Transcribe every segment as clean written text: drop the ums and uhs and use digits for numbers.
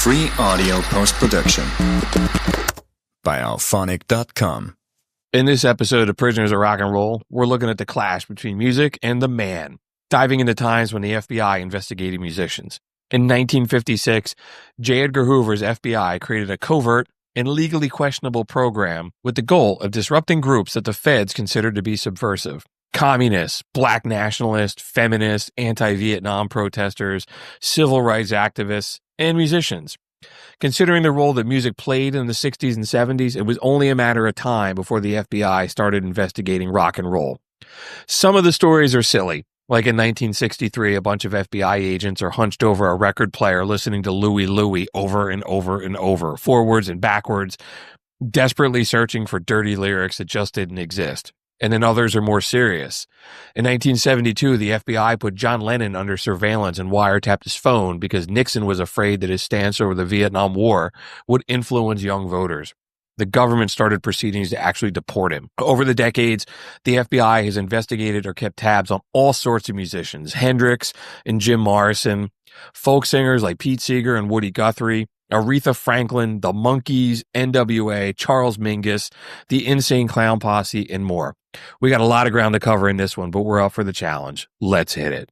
Free audio post-production by alphonic.com. In this episode of Prisoners of Rock and Roll, we're looking at the clash between music and the man, diving into times when the FBI investigated musicians. In 1956, J. Edgar Hoover's FBI created a covert and legally questionable program with the goal of disrupting groups that the feds considered to be subversive. Communists, black nationalists, feminists, anti-Vietnam protesters, civil rights activists, and musicians. Considering the role that music played in the 60s and 70s, it was only a matter of time before the FBI started investigating rock and roll. Some of the stories are silly. Like in 1963, a bunch of FBI agents are hunched over a record player listening to Louie Louie over and over and over, forwards and backwards, desperately searching for dirty lyrics that just didn't exist. And then others are more serious. In 1972, the FBI put John Lennon under surveillance and wiretapped his phone because Nixon was afraid that his stance over the Vietnam War would influence young voters. The government started proceedings to actually deport him. Over the decades, the FBI has investigated or kept tabs on all sorts of musicians, Hendrix and Jim Morrison, folk singers like Pete Seeger and Woody Guthrie, Aretha Franklin, the Monkees, NWA, Charles Mingus, the Insane Clown Posse, and more. We got a lot of ground to cover in this one, but we're up for the challenge. Let's hit it.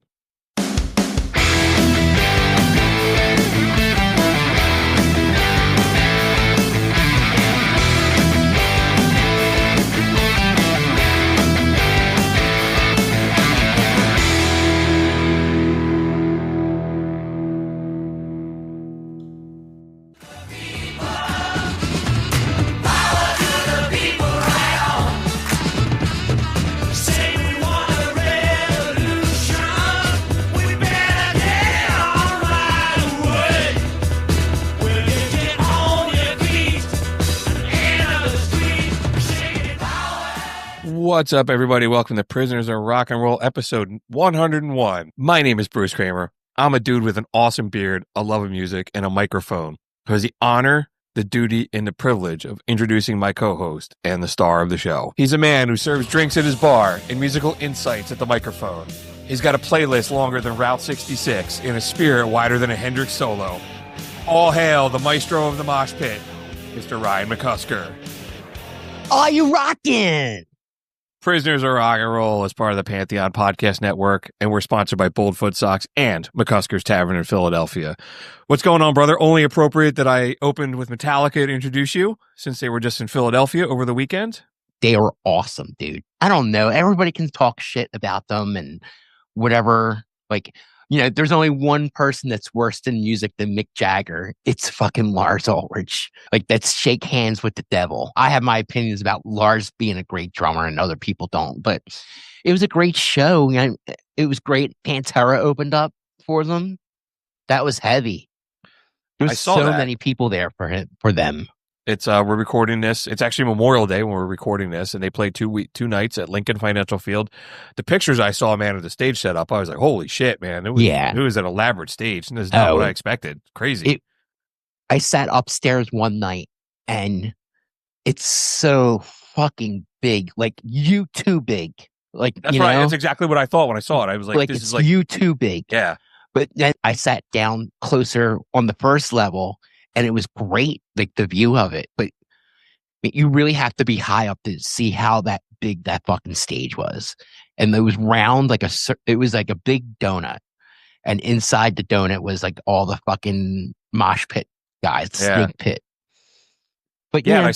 What's up, everybody? Welcome to Prisoners of Rock and Roll, episode 101. My name is Bruce Kramer. I'm a dude with an awesome beard, a love of music, and a microphone who has the honor, the duty, and the privilege of introducing my co-host and the star of the show. He's a man who serves drinks at his bar and musical insights at the microphone. He's got a playlist longer than Route 66 and a spirit wider than a Hendrix solo. All hail the maestro of the mosh pit, Mr. Ryan McCusker. Are you rockin'? Prisoners of Rock and Roll is part of the Pantheon Podcast Network, and we're sponsored by Bold Foot Socks and McCusker's Tavern in Philadelphia. What's going on, brother? Only appropriate that I opened with Metallica to introduce you, since they were just in Philadelphia over the weekend. They were awesome, dude. I don't know. Everybody can talk shit about them and whatever. Like, you know, there's only one person that's worse in music than Mick Jagger. It's fucking Lars Ulrich. Like, that's shake hands with the devil. I have my opinions about Lars being a great drummer and other people don't, but it was a great show. And it was great. Pantera opened up for them. That was heavy. There was so many people there for them. It's we're recording this. It's actually Memorial Day when we're recording this, and they played two nights at Lincoln Financial Field. The pictures I saw, man, of the stage setup, I was like, "Holy shit, man!" It was an elaborate stage, and it's not what I expected. Crazy. I sat upstairs one night, and it's so fucking big, like you too big. Like that's right. That's exactly what I thought when I saw it. I was like, "This is like you too big." Yeah. But then I sat down closer on the first level. And it was great, like the view of it. But you really have to be high up to see how that big that fucking stage was. And it was round, it was like a big donut. And inside the donut was like all the fucking mosh pit guys, the snake pit. But I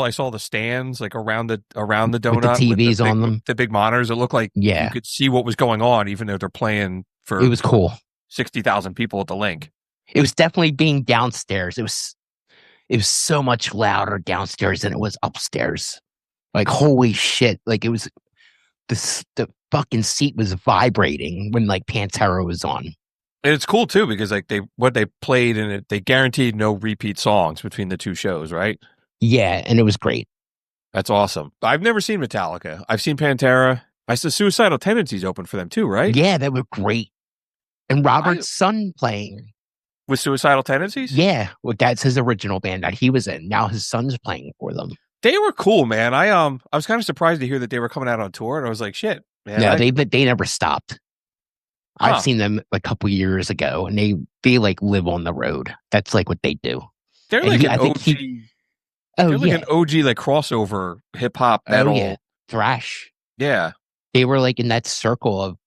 saw the stands like around the donut with the TVs on them, the big monitors. It looked like you could see what was going on, even though they're playing for. It was cool. 60,000 people at the Link. It was definitely being downstairs. It was so much louder downstairs than it was upstairs. Like, holy shit. Like, it was, the fucking seat was vibrating when, like, Pantera was on. And it's cool, too, because, like, what they played in it, they guaranteed no repeat songs between the two shows, right? Yeah, and it was great. That's awesome. I've never seen Metallica. I've seen Pantera. I saw Suicidal Tendencies open for them, too, right? Yeah, they were great. And Robert's son playing. With Suicidal Tendencies? Yeah. Well, that's his original band that he was in. Now his son's playing for them. They were cool, man. I was kind of surprised to hear that they were coming out on tour, and I was like, shit, man. No, they never stopped. I've Huh. seen them a couple years ago, and they like live on the road. That's like what they do. They're And like I an think OG. oh They're like yeah, an OG like crossover hip hop oh metal. yeah, thrash. Yeah. They were like in that circle of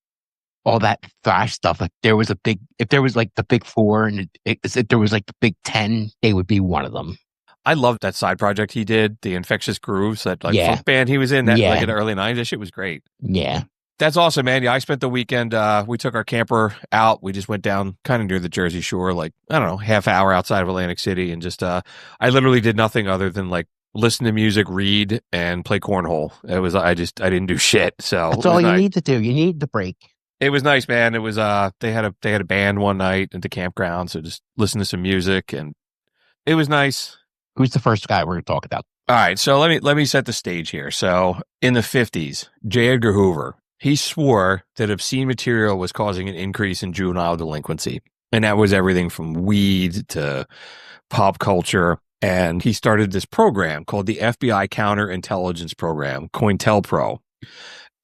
all that thrash stuff. Like if there was like the big four, and if there was like the big 10, they would be one of them. I loved that side project he did, the Infectious Grooves, that like Yeah. funk band he was in that like Yeah. in the early 90s. That shit was great. Yeah. That's awesome, man. Yeah, I spent the weekend. We took our camper out. We just went down kind of near the Jersey Shore, like, I don't know, half hour outside of Atlantic City. And just, I literally did nothing other than like listen to music, read, and play cornhole. I didn't do shit. So That's all you need to do. You need the break. It was nice, man. It was, they had a band one night at the campground. So just listen to some music, and it was nice. Who's the first guy we're going to talk about? All right. So let me set the stage here. So in the 50s, J. Edgar Hoover, he swore that obscene material was causing an increase in juvenile delinquency. And that was everything from weed to pop culture. And he started this program called the FBI Counterintelligence Program, COINTELPRO.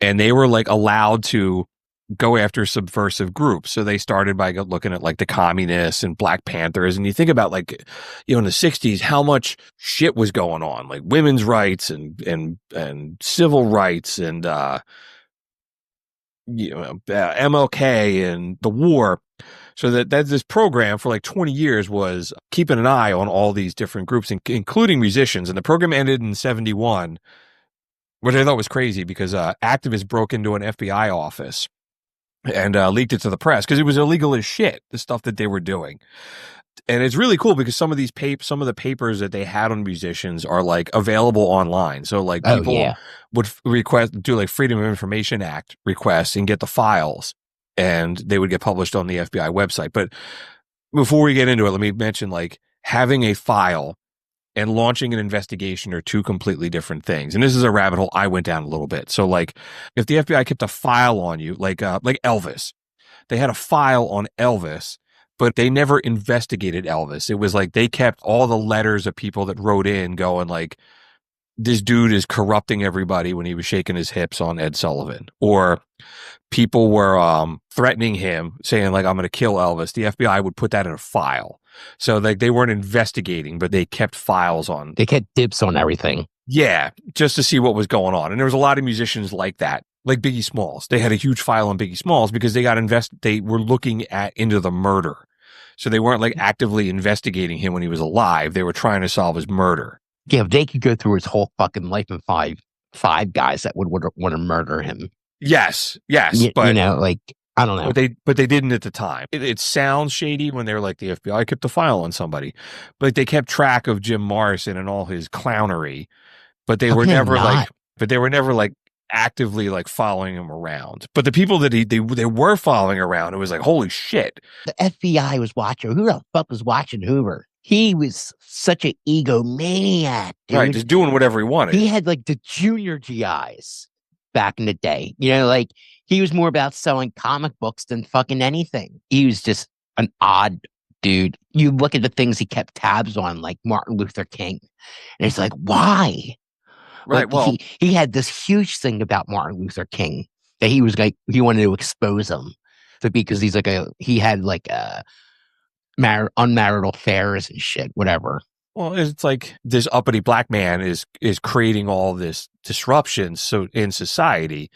And they were like allowed to go after subversive groups. So they started by looking at like the communists and Black Panthers. And you think about like, you know, in the 60s, how much shit was going on, like women's rights and civil rights and, MLK and the war. So that this program for like 20 years was keeping an eye on all these different groups, including musicians. And the program ended in 1971, which I thought was crazy because activists broke into an FBI office and leaked it to the press because it was illegal as shit, the stuff that they were doing. And it's really cool because some of the papers that they had on musicians are like available online. So like people would do like Freedom of Information Act requests and get the files, and they would get published on the FBI website. But before we get into it, let me mention like having a file and launching an investigation are two completely different things. And this is a rabbit hole I went down a little bit. So like if the FBI kept a file on you, like Elvis, they had a file on Elvis, but they never investigated Elvis. It was like they kept all the letters of people that wrote in going like, this dude is corrupting everybody when he was shaking his hips on Ed Sullivan, or people were threatening him saying like, I'm going to kill Elvis. The FBI would put that in a file. So like they weren't investigating, but they kept files on. They kept dibs on everything. Yeah, just to see what was going on. And there was a lot of musicians like that, like Biggie Smalls. They had a huge file on Biggie Smalls because they were looking into the murder. So they weren't like actively investigating him when he was alive. They were trying to solve his murder. Yeah, they could go through his whole fucking life and five guys that would want to murder him. Yes, but you know, like I don't know, but they didn't at the time. It sounds shady when they're like the FBI kept a file on somebody, but they kept track of Jim Morrison and all his clownery. But they were never like actively like following him around. But the people that they were following around, it was like, holy shit. The FBI was watching. Who the fuck was watching Hoover? He was such an egomaniac, dude. Right, just doing whatever he wanted. He had like the junior GIs back in the day. You know, like he was more about selling comic books than fucking anything. He was just an odd dude. You look at the things he kept tabs on, like Martin Luther King, and it's like, why? Right. Like, well, he had this huge thing about Martin Luther King that he was like, he wanted to expose him because he had like unmarried affairs and shit, whatever. Well, it's like this uppity black man is creating all this disruption in society.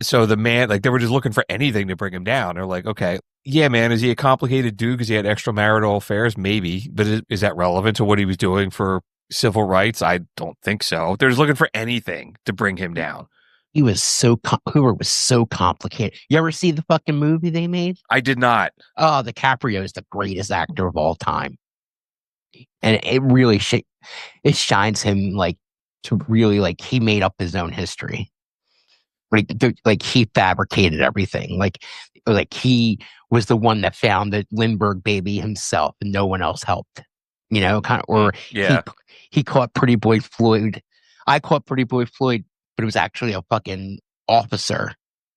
So the man, like they were just looking for anything to bring him down. They're like, okay, yeah, man, is he a complicated dude because he had extramarital affairs? Maybe, but is that relevant to what he was doing for civil rights? I don't think so. They're just looking for anything to bring him down. He was Hoover was so complicated. You ever see the fucking movie they made? I did not. Oh, DiCaprio is the greatest actor of all time. And it really it shines him like to really like he made up his own history. Like he fabricated everything. Like he was the one that found the Lindbergh baby himself and no one else helped. You know, kind of, or yeah. He caught Pretty Boy Floyd. I caught Pretty Boy Floyd, but it was actually a fucking officer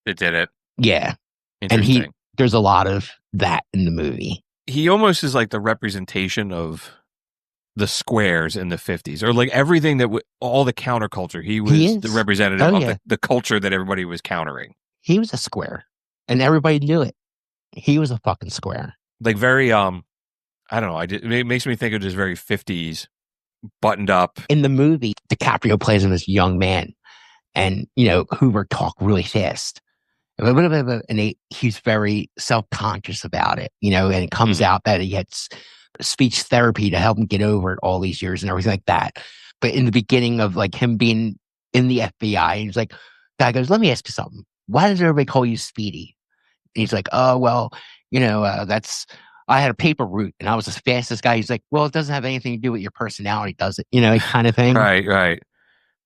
that did it. Yeah. And there's a lot of that in the movie. He almost is like the representation of the squares in the 50s, or like everything that all the counterculture. He was the representative of the culture that everybody was countering. He was a square and everybody knew it. He was a fucking square. Like very, I don't know. It makes me think of just very 50s, buttoned up. In the movie, DiCaprio plays him as a young man, and Hoover talked really fast, and he's very self-conscious about it, and it comes out that he had speech therapy to help him get over it all these years and everything like that. But in the beginning of like him being in the FBI, he's like, guy goes, "Let me ask you something. Why does everybody call you Speedy?" And he's like, "Oh, well, I had a paper route and I was the fastest guy." He's like, "Well, it doesn't have anything to do with your personality, does it?" Kind of thing. Right.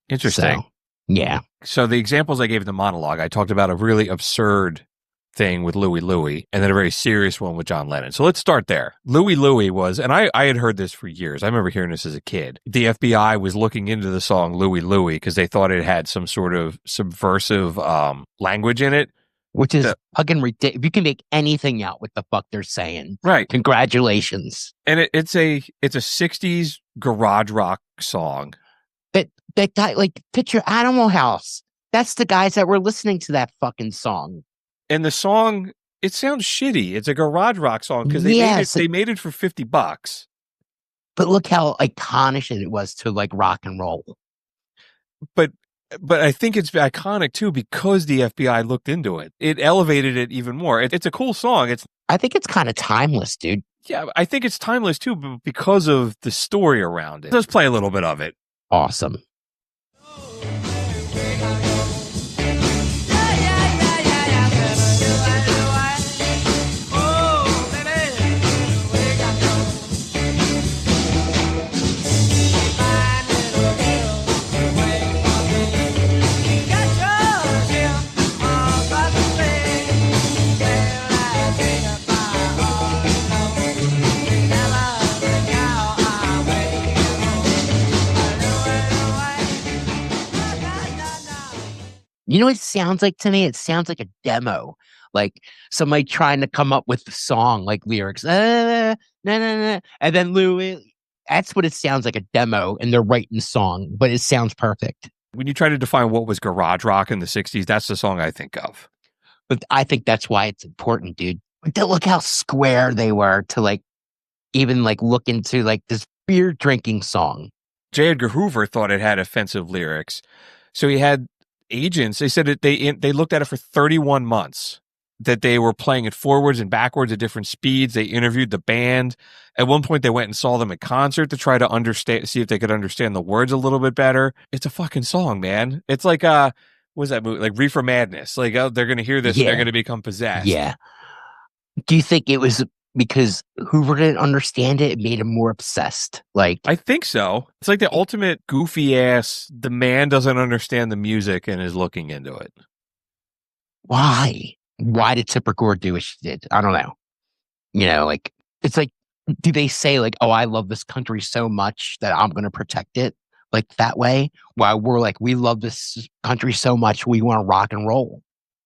Interesting. So, yeah. So the examples I gave in the monologue, I talked about a really absurd thing with Louie Louie and then a very serious one with John Lennon. So let's start there. Louie Louie was, and I had heard this for years. I remember hearing this as a kid. The FBI was looking into the song Louie Louie because they thought it had some sort of subversive language in it. Which is fucking ridiculous. If you can make anything out what the fuck they're saying, right? Congratulations. And it's a 60s garage rock song. That guy, like, picture Animal House. That's the guys that were listening to that fucking song. And the song, it sounds shitty. It's a garage rock song because they made it for $50. But look how iconic it was to like rock and roll. But I think it's iconic too because the FBI looked into it. It elevated it even more. It's a cool song. I think it's kind of timeless, dude. Yeah, I think it's timeless too, but because of the story around it. Let's play a little bit of it. Awesome. You know what it sounds like to me? It sounds like a demo. Like somebody trying to come up with the song, like lyrics. And then Louie. That's what it sounds like, a demo, and they're writing the song, but it sounds perfect. When you try to define what was garage rock in the 60s, that's the song I think of. But I think that's why it's important, dude. But look how square they were to like even like look into like this beer drinking song. J. Edgar Hoover thought it had offensive lyrics. So he had agents. They said that they looked at it for 31 months, that they were playing it forwards and backwards at different speeds. They interviewed the band. At one point, they went and saw them at concert to try to see if they could understand the words a little bit better. It's a fucking song, man. It's like, what was that movie? Like Reefer Madness. Like, oh, they're going to hear this and they're going to become possessed. Yeah. Do you think it was because Hoover didn't understand it? It made him more obsessed. Like, I think so. It's like the ultimate goofy ass. The man doesn't understand the music and is looking into it. Why? Why did Tipper Gore do what she did? I don't know. Like, it's like, do they say like, "Oh, I love this country so much that I'm going to protect it," like that way? While we're like, we love this country so much, we want to rock and roll.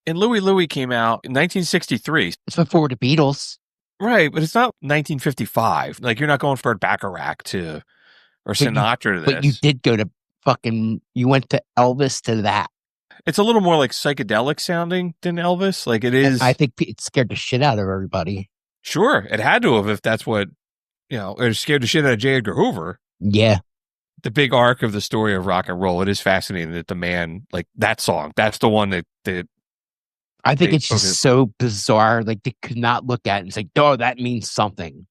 And Louie Louie came out in 1963. It's before the Beatles. Right, but it's not 1955. Like, you're not going for Bacharach or Sinatra to this. But you did go to you went to Elvis to that. It's a little more like psychedelic sounding than Elvis. Like it is. I think it scared the shit out of everybody. Sure, it had to have if that's what, it scared the shit out of J. Edgar Hoover. Yeah. The big arc of the story of rock and roll. It is fascinating that the man, like that song, that's the one that I think it's just so bizarre. Like they could not look at it and say, "Oh, that means something."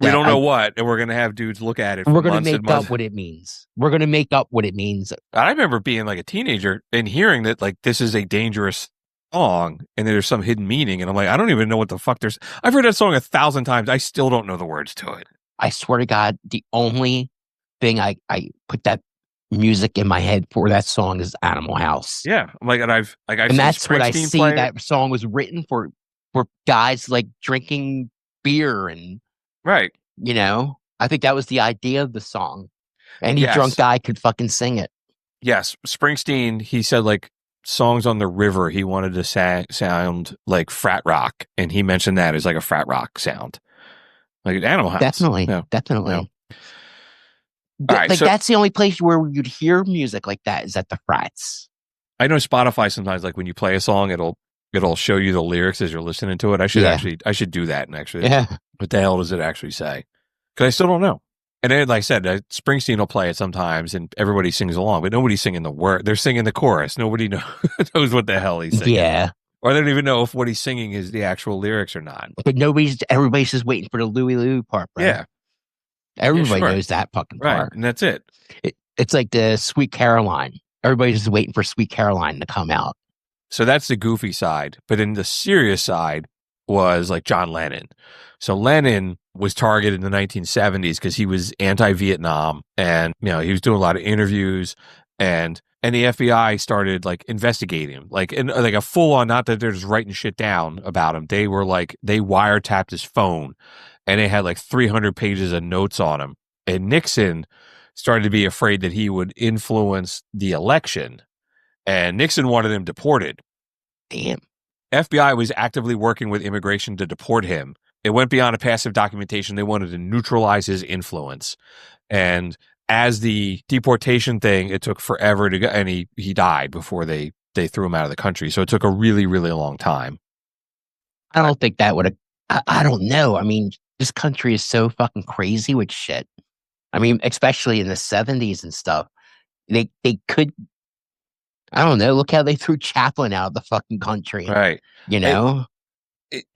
We don't know what, and we're going to have dudes look at it. We're going to make up what it means. We're going to make up what it means. I remember being like a teenager and hearing that like this is a dangerous song and there's some hidden meaning, and I'm like, I don't even know what the fuck there's. I've heard that song 1,000 times. I still don't know the words to it. I swear to God, the only thing I put that music in my head for that song is Animal House. Yeah, I've and that's what I see. Play. That song was written for guys like drinking beer and right. I think that was the idea of the song. Any drunk guy could fucking sing it. Yes, Springsteen. He said like songs on the river. He wanted to sound like frat rock, and he mentioned that as like a frat rock sound, like Animal House. Definitely. Yeah. Right, like that's the only place where you'd hear music like that is at the frats. I know Spotify sometimes, like when you play a song, it'll it'll show you the lyrics as you're listening to it. I should do that and actually. Yeah. What the hell does it actually say? Because I still don't know. And then, like I said, Springsteen will play it sometimes, and everybody sings along, but nobody's singing the word. They're singing the chorus. Nobody knows what the hell he's singing. Yeah. Or they don't even know if what he's singing is the actual lyrics or not. But everybody's just waiting for the Louie Louie part, bro. Yeah. Everybody knows that fucking part. Right, and that's it. It's like the Sweet Caroline. Everybody's just waiting for Sweet Caroline to come out. So that's the goofy side. But in the serious side was like John Lennon. So Lennon was targeted in the 1970s because he was anti-Vietnam, and he was doing a lot of interviews, and the FBI started like investigating him, like a full on, not that they're just writing shit down about him. They were like, they wiretapped his phone, and they had like 300 pages of notes on him. And Nixon started to be afraid that he would influence the election, and Nixon wanted him deported. Damn. FBI was actively working with immigration to deport him. It went beyond a passive documentation. They wanted to neutralize his influence. And as the deportation thing, it took forever to go, and he died before they threw him out of the country. So it took a really, really long time. I don't think that would have, I don't know. I mean, this country is so fucking crazy with shit. I mean, especially in the 70s and stuff. They could, I don't know, look how they threw Chaplin out of the fucking country. Right.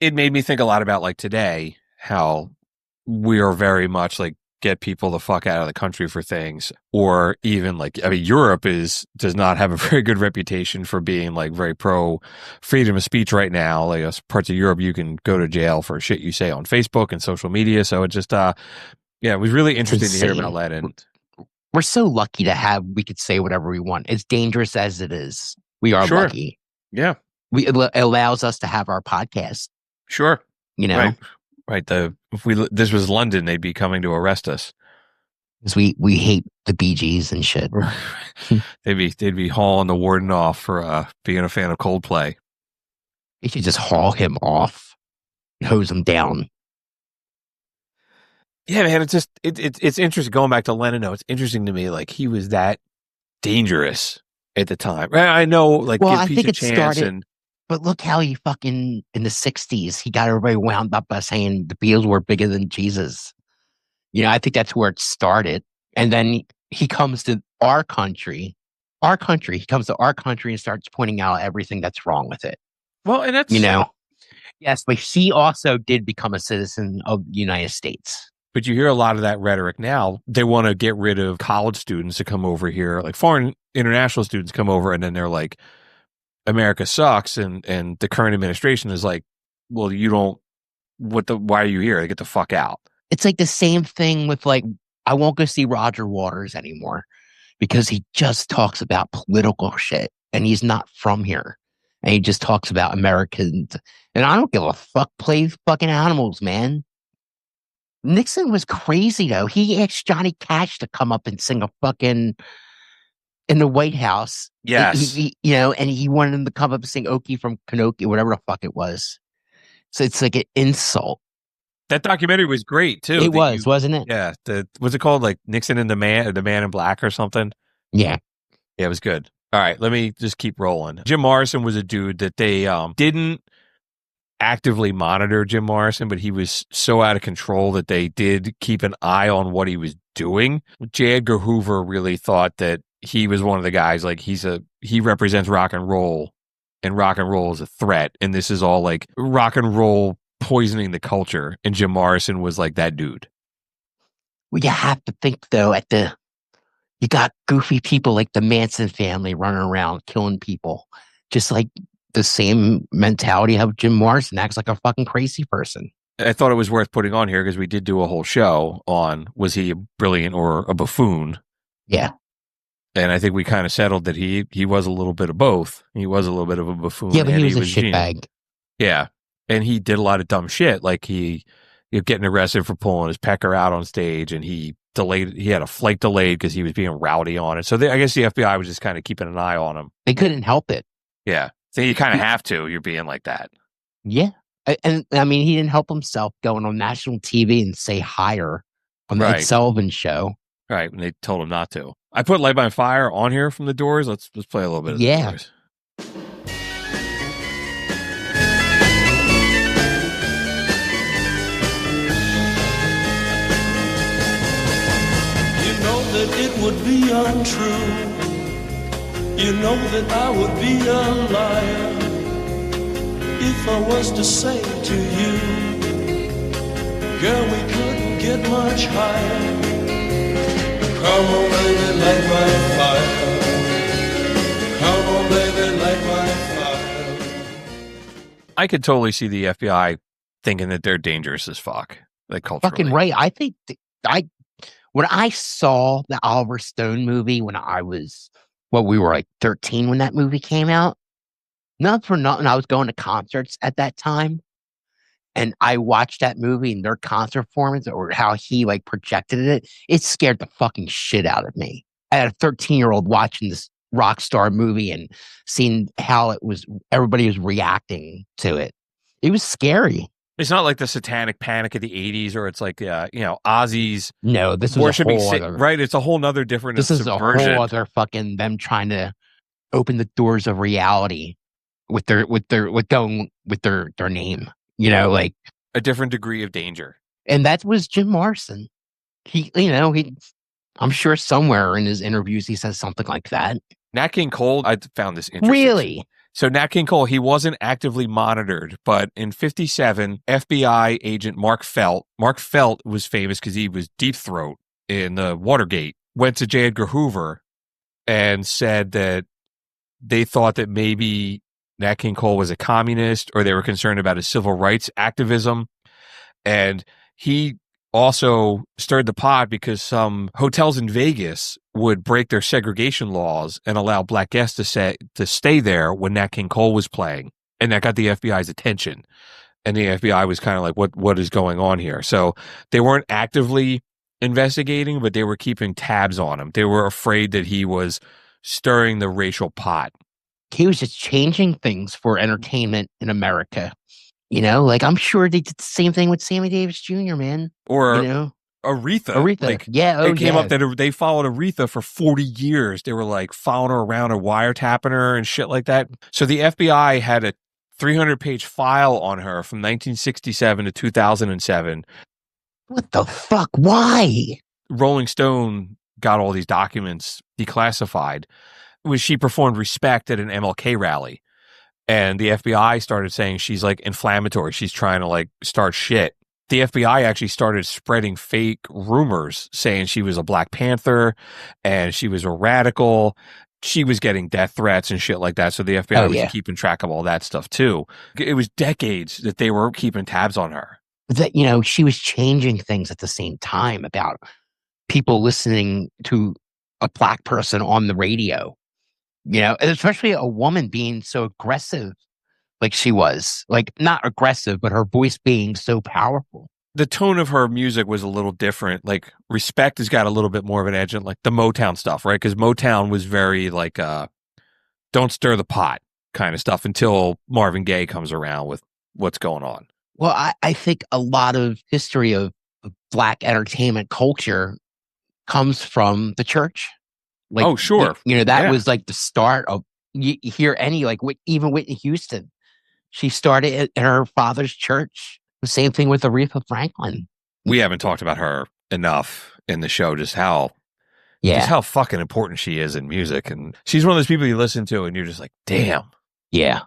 It made me think a lot about like today, how we are very much like get people the fuck out of the country for things, or even like, I mean, Europe does not have a very good reputation for being like very pro freedom of speech right now. Like parts of Europe, you can go to jail for shit you say on Facebook and social media. So it just, it was really interesting to hear about Lennon. We're so lucky to we could say whatever we want. As dangerous as it is, we are lucky. Yeah. It allows us to have our podcast. Sure. Right. If this was London, they'd be coming to arrest us. Because we hate the Bee Gees and shit. they'd be hauling the warden off for being a fan of Coldplay. They should just haul him off and hose him down. Yeah, man, it's just it's interesting going back to Lennon. Though, it's interesting to me, like he was that dangerous at the time. I know, like, well, give I peace think a it chance started. But look how he fucking in the 60s, he got everybody wound up by saying the Beatles were bigger than Jesus. I think that's where it started. And then he comes to our country. He comes to our country and starts pointing out everything that's wrong with it. Well, and that's yes, but he also did become a citizen of the United States. But you hear a lot of that rhetoric now. They want to get rid of college students to come over here, like foreign international students come over, and then they're like, America sucks, and the current administration is like, well, you don't. Why are you here? Get the fuck out. It's like the same thing with like, I won't go see Roger Waters anymore because he just talks about political shit, and he's not from here, and he just talks about Americans, and I don't give a fuck. Play fucking animals, man. Nixon was crazy though. He asked Johnny Cash to come up and sing a fucking in the White House. Yes. And he wanted him to come up and sing Okie from Pinocchio, whatever the fuck it was. So it's like an insult. That documentary was great too. It was, wasn't it? Yeah. What's it called? Like Nixon and the Man in Black or something? Yeah. Yeah, it was good. All right, let me just keep rolling. Jim Morrison was a dude that they didn't actively monitor Jim Morrison, but he was so out of control that they did keep an eye on what he was doing. J. Edgar Hoover really thought that he was one of the guys, like he represents rock and roll is a threat, and this is all like rock and roll poisoning the culture, and Jim Morrison was like that dude. Well, you have to think though, you got goofy people like the Manson family running around killing people, just like the same mentality of Jim Morrison acts like a fucking crazy person. I thought it was worth putting on here because we did do a whole show on, was he a brilliant or a buffoon? Yeah. And I think we kind of settled that he was a little bit of both. He was a little bit of a buffoon. Yeah, but he was a shitbag. Yeah. And he did a lot of dumb shit. Like he getting arrested for pulling his pecker out on stage, and he had a flight delayed because he was being rowdy on it. So I guess the FBI was just kind of keeping an eye on him. They couldn't help it. Yeah. So you kind of have to. You're being like that. Yeah. And I mean, he didn't help himself going on national TV and say higher on the Ed Sullivan show. Right. And they told him not to. I put Light by Fire on here from The Doors. Let's play a little bit of The Doors. that it would be untrue. You know that I would be a liar if I was to say to you, girl, we couldn't get much higher. Come on, baby, light my fire. Come on, baby, light my fire. I could totally see the FBI thinking that they're dangerous as fuck. Like culturally. Fucking right. I think when I saw the Oliver Stone movie when I was, we were like 13 when that movie came out. Not for nothing, I was going to concerts at that time, and I watched that movie and their concert performance, or how he like projected it. It scared the fucking shit out of me. I had a 13-year-old watching this rock star movie and seeing how everybody was reacting to it. It was scary. It's not like the Satanic Panic of the 80s, or it's like, Ozzy's. No, this is worshiping a whole other, right? It's a whole nother different. This is subversion. A whole other fucking them trying to open the doors of reality with their name. Like a different degree of danger. And that was Jim Morrison. I'm sure somewhere in his interviews he says something like that. Nat King Cole, I found this interesting. Really? So Nat King Cole, he wasn't actively monitored, but in 1957, FBI agent Mark Felt was famous because he was Deep Throat in the Watergate, went to J. Edgar Hoover and said that they thought that maybe Nat King Cole was a communist, or they were concerned about his civil rights activism. And he also stirred the pot because some hotels in Vegas would break their segregation laws and allow black guests to stay there when Nat King Cole was playing. And that got the FBI's attention. And the FBI was kind of like, what is going on here? So they weren't actively investigating, but they were keeping tabs on him. They were afraid that he was stirring the racial pot. He was just changing things for entertainment in America. Like I'm sure they did the same thing with Sammy Davis Jr., man. Or Aretha. Like, it came up that they followed Aretha for 40 years. They were like following her around and wiretapping her and shit like that. So the FBI had a 300-page file on her from 1967 to 2007. What the fuck? Why? Rolling Stone got all these documents declassified. She performed Respect at an MLK rally. And the FBI started saying she's like inflammatory. She's trying to like start shit. The FBI actually started spreading fake rumors saying she was a Black Panther and she was a radical. She was getting death threats and shit like that. So the FBI was keeping track of all that stuff too. It was decades that they were keeping tabs on her. That, she was changing things at the same time about people listening to a black person on the radio. Especially a woman being so aggressive like she was. Like, not aggressive, but her voice being so powerful. The tone of her music was a little different. Like, Respect has got a little bit more of an edge in, like, the Motown stuff, right? Because Motown was very, like, don't stir the pot kind of stuff until Marvin Gaye comes around with what's going on. Well, I think a lot of history of black entertainment culture comes from the church. Like, oh, sure. That was like the start of, you hear even Whitney Houston, she started in her father's church. The same thing with Aretha Franklin. We haven't talked about her enough in the show, just how fucking important she is in music. And she's one of those people you listen to and you're just like, damn. Yeah.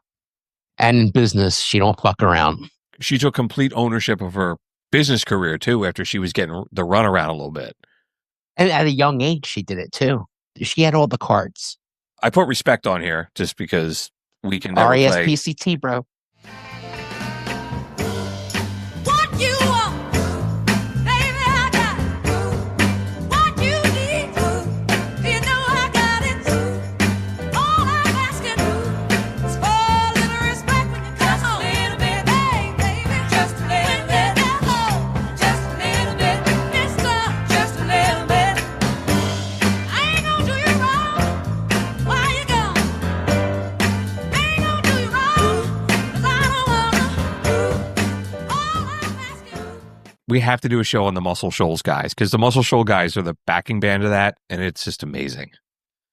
And in business, she don't fuck around. She took complete ownership of her business career too, after she was getting the runaround a little bit. And at a young age, she did it too. She had all the cards. I put Respect on here just because we can never RESPCT, bro. What you want, baby, I got it. What you need, you know I got it. All I'm asking is for a little respect when you come home. Just a little bit, baby, just a little bit. Just a little bit, mister, just a little bit. I ain't gonna do you wrong while you gone. Ain't gonna do you wrong, 'cause I don't wanna. All I'm asking. We have to do a show on the Muscle Shoals guys, because the Muscle Shoals guys are the backing band of that, and it's just amazing.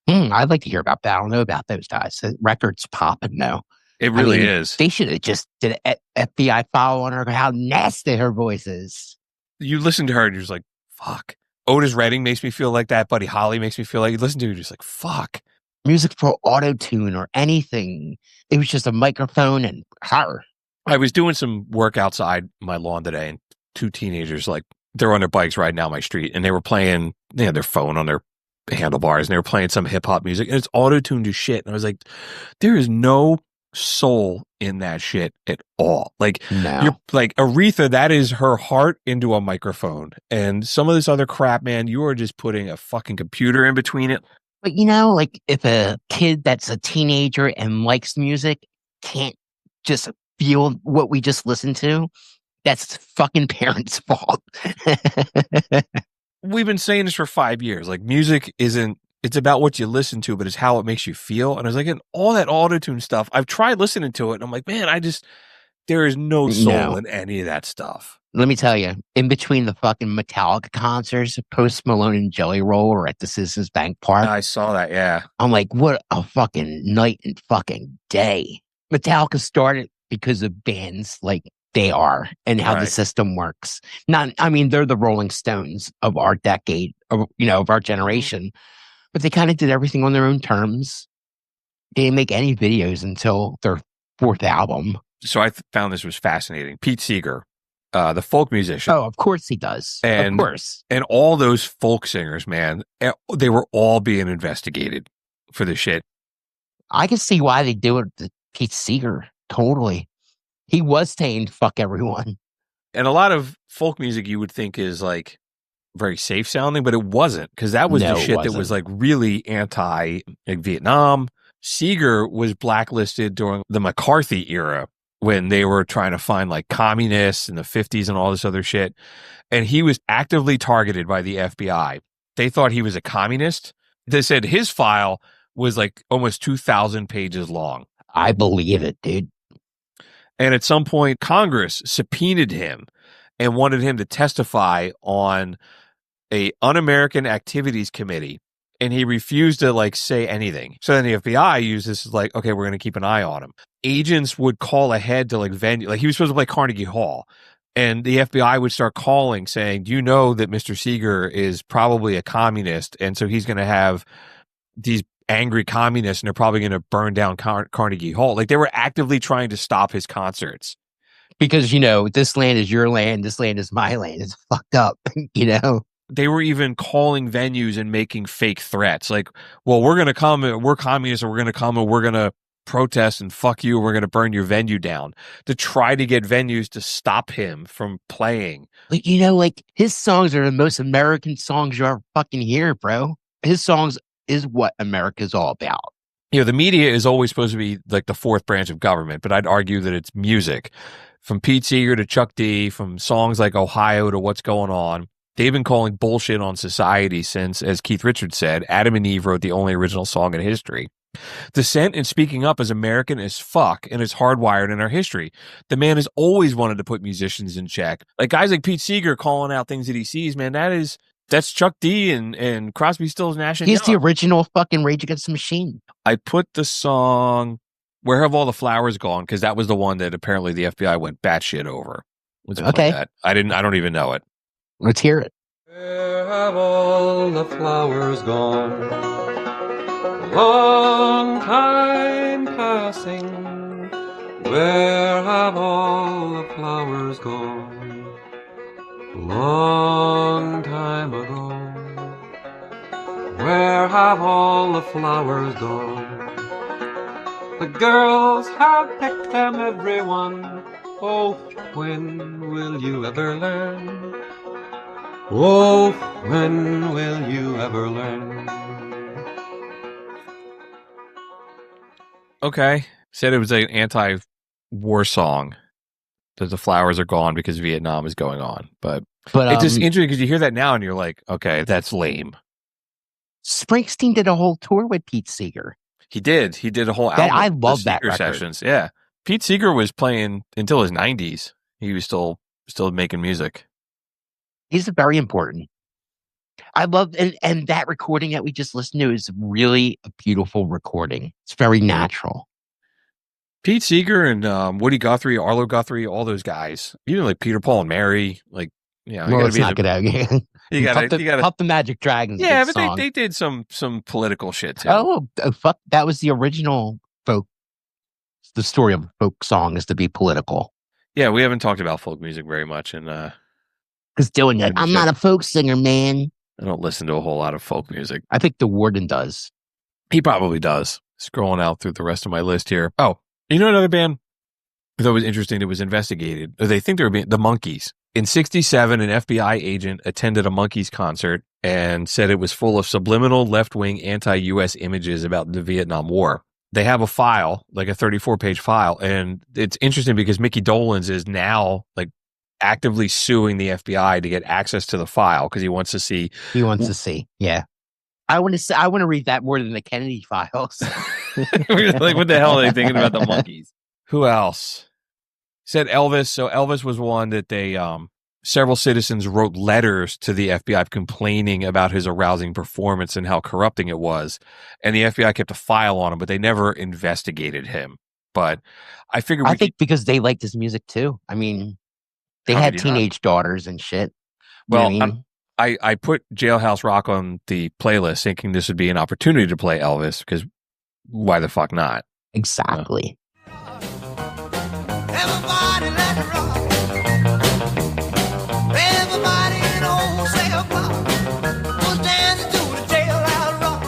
I'd like to hear about that. I don't know about those guys. The record's popping now. It really is. They should have just did an FBI file on her, how nasty her voice is. You listen to her and you're just like, fuck. Otis Redding makes me feel like that. Buddy Holly makes me feel like, you listen to it, you're just like, fuck. Music for auto-tune or anything. It was just a microphone and her. I was doing some work outside my lawn today, and two teenagers, like, they're on their bikes riding down my street, and they were playing, they had their phone on their handlebars, and they were playing some hip-hop music, and it's auto-tuned to shit. And I was like, there is no soul in that shit at all. Like, No. you're like Aretha, that is her heart into a microphone. And some of this other crap, man, you are just putting a fucking computer in between it. But you know, like if a kid that's a teenager and likes music can't just feel what we just listened to, that's fucking parents' fault. We've been saying this for 5 years. Like, music isn't, it's about what you listen to, but it's how it makes you feel. And I was like, and all that autotune stuff, I've tried listening to it, and I'm like, man, there is no soul in any of that stuff. Let me tell you, in between the fucking Metallica concerts, Post Malone and Jelly Roll were at the Citizens Bank Park. I saw that, yeah. I'm like, what a fucking night and fucking day. Metallica started because of bands like they are and how the system works. They're the Rolling Stones of our decade, of our generation, but they kind of did everything on their own terms. They didn't make any videos until their fourth album. So I found this was fascinating. Pete Seeger, the folk musician. Oh, of course he does. Of course. And all those folk singers, man, they were all being investigated for this shit. I can see why they do it to Pete Seeger. Totally. He was saying fuck everyone. And a lot of folk music you would think is like very safe sounding, but it wasn't, because that was the shit that was like really anti like Vietnam. Seeger was blacklisted during the McCarthy era when they were trying to find like communists in the 50s and all this other shit. And he was actively targeted by the FBI. They thought he was a communist. They said his file was like almost 2,000 pages long. I believe it, dude. And at some point, Congress subpoenaed him and wanted him to testify on a Un-American Activities Committee. And he refused to like say anything. So then the FBI used this as like, okay, we're going to keep an eye on him. Agents would call ahead to like venue, like he was supposed to play Carnegie Hall. And the FBI would start calling saying, do you know that Mr. Seeger is probably a communist? And so he's going to have these angry communists and they're probably going to burn down Carnegie Hall. Like, they were actively trying to stop his concerts. Because, this land is your land. This land is my land. It's fucked up, They were even calling venues and making fake threats. Like, well, we're going to come, we're communists, and we're going to come and we're going to protest and fuck you. We're going to burn your venue down, to try to get venues to stop him from playing. Like, his songs are the most American songs you ever fucking hear, bro. His songs is what America's all about. The media is always supposed to be like the fourth branch of government, but I'd argue that it's music. From Pete Seeger to Chuck D, from songs like Ohio to What's Going On. They've been calling bullshit on society since, as Keith Richards said, Adam and Eve wrote the only original song in history. Dissent and speaking up is American as fuck, and it's hardwired in our history. The man has always wanted to put musicians in check. Like guys like Pete Seeger calling out things that he sees, man, that's Chuck D and Crosby, Stills, Nash and He's Young. the original fucking Rage Against the Machine. I put the song Where Have All the Flowers Gone? Because that was the one that apparently the FBI went batshit over. Let's play that. I don't even know it. Let's hear it. Where have all the flowers gone? Long time passing. Where have all the flowers gone? Long time ago. Where have all the flowers gone? The girls have picked them, everyone. Oh, when will you ever learn? Oh, when will you ever learn? Okay. Said it was an anti-war song. That the flowers are gone because Vietnam is going on. But it's just interesting because you hear that now and you're like, okay, that's lame. Springsteen did a whole tour with Pete Seeger. He did. He did a whole album. I love that record. Sessions. Yeah. Pete Seeger was playing until his 90s. He was still making music. He's very important. I love, and that recording that we just listened to is really a beautiful recording. It's very natural. Pete Seeger and Woody Guthrie, Arlo Guthrie, all those guys, even like Peter, Paul, and Mary, like, Well, let's not get out. You got to. Puff the Magic Dragons. Yeah, but but they did some political shit too. Oh, fuck! That was the original folk. The story of a folk song is to be political. Yeah, we haven't talked about folk music very much, and Because doing it, I'm not a folk singer, man. I don't listen to a whole lot of folk music. I think the warden does. He probably does. Scrolling out through the rest of my list here. Oh, you know another band that was interesting that was investigated? They think they were the Monkees. In 1967, an FBI agent attended a Monkees concert and said it was full of subliminal left-wing anti-U.S. images about the Vietnam War. They have a file, like a 34-page file, and it's interesting because Mickey Dolenz is now like actively suing the FBI to get access to the file because he wants to see. He wants to see. Yeah. I want to read that more than the Kennedy files. Like, what the hell are they thinking about the Monkees? Who else? Said Elvis. So Elvis was one that they, several citizens wrote letters to the FBI complaining about his arousing performance and how corrupting it was. And the FBI kept a file on him, but they never investigated him. But I figured I think because they liked his music too. I mean, they had teenage daughters and shit. Well, you know what I mean? I put Jailhouse Rock on the playlist thinking this would be an opportunity to play Elvis because why the fuck not? Exactly. Everybody let it rock. Everybody in old cell block was dancing to the jailhouse rock.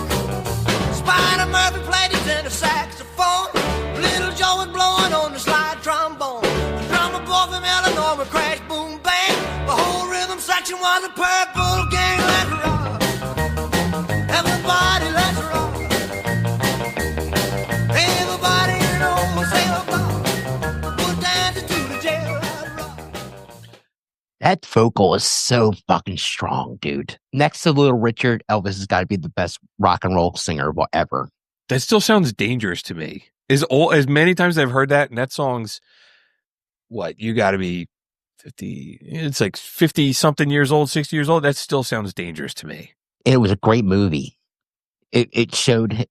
Spider Murphy played his tenor saxophone. Little Joe was blowing on the slide trombone. The drummer boy from Illinois would crash, boom, bang. The whole rhythm section was a purple gang. Let's rock. Everybody, let's rock. Everybody in old cell block was dancing to the jailhouse rock. That vocal is so fucking strong, dude. Next to Little Richard, Elvis has got to be the best rock and roll singer ever. That still sounds dangerous to me. As many times as I've heard that, and that song's what, you got to be 50, it's like 50 something years old, 60 years old. That still sounds dangerous to me. It was a great movie. It showed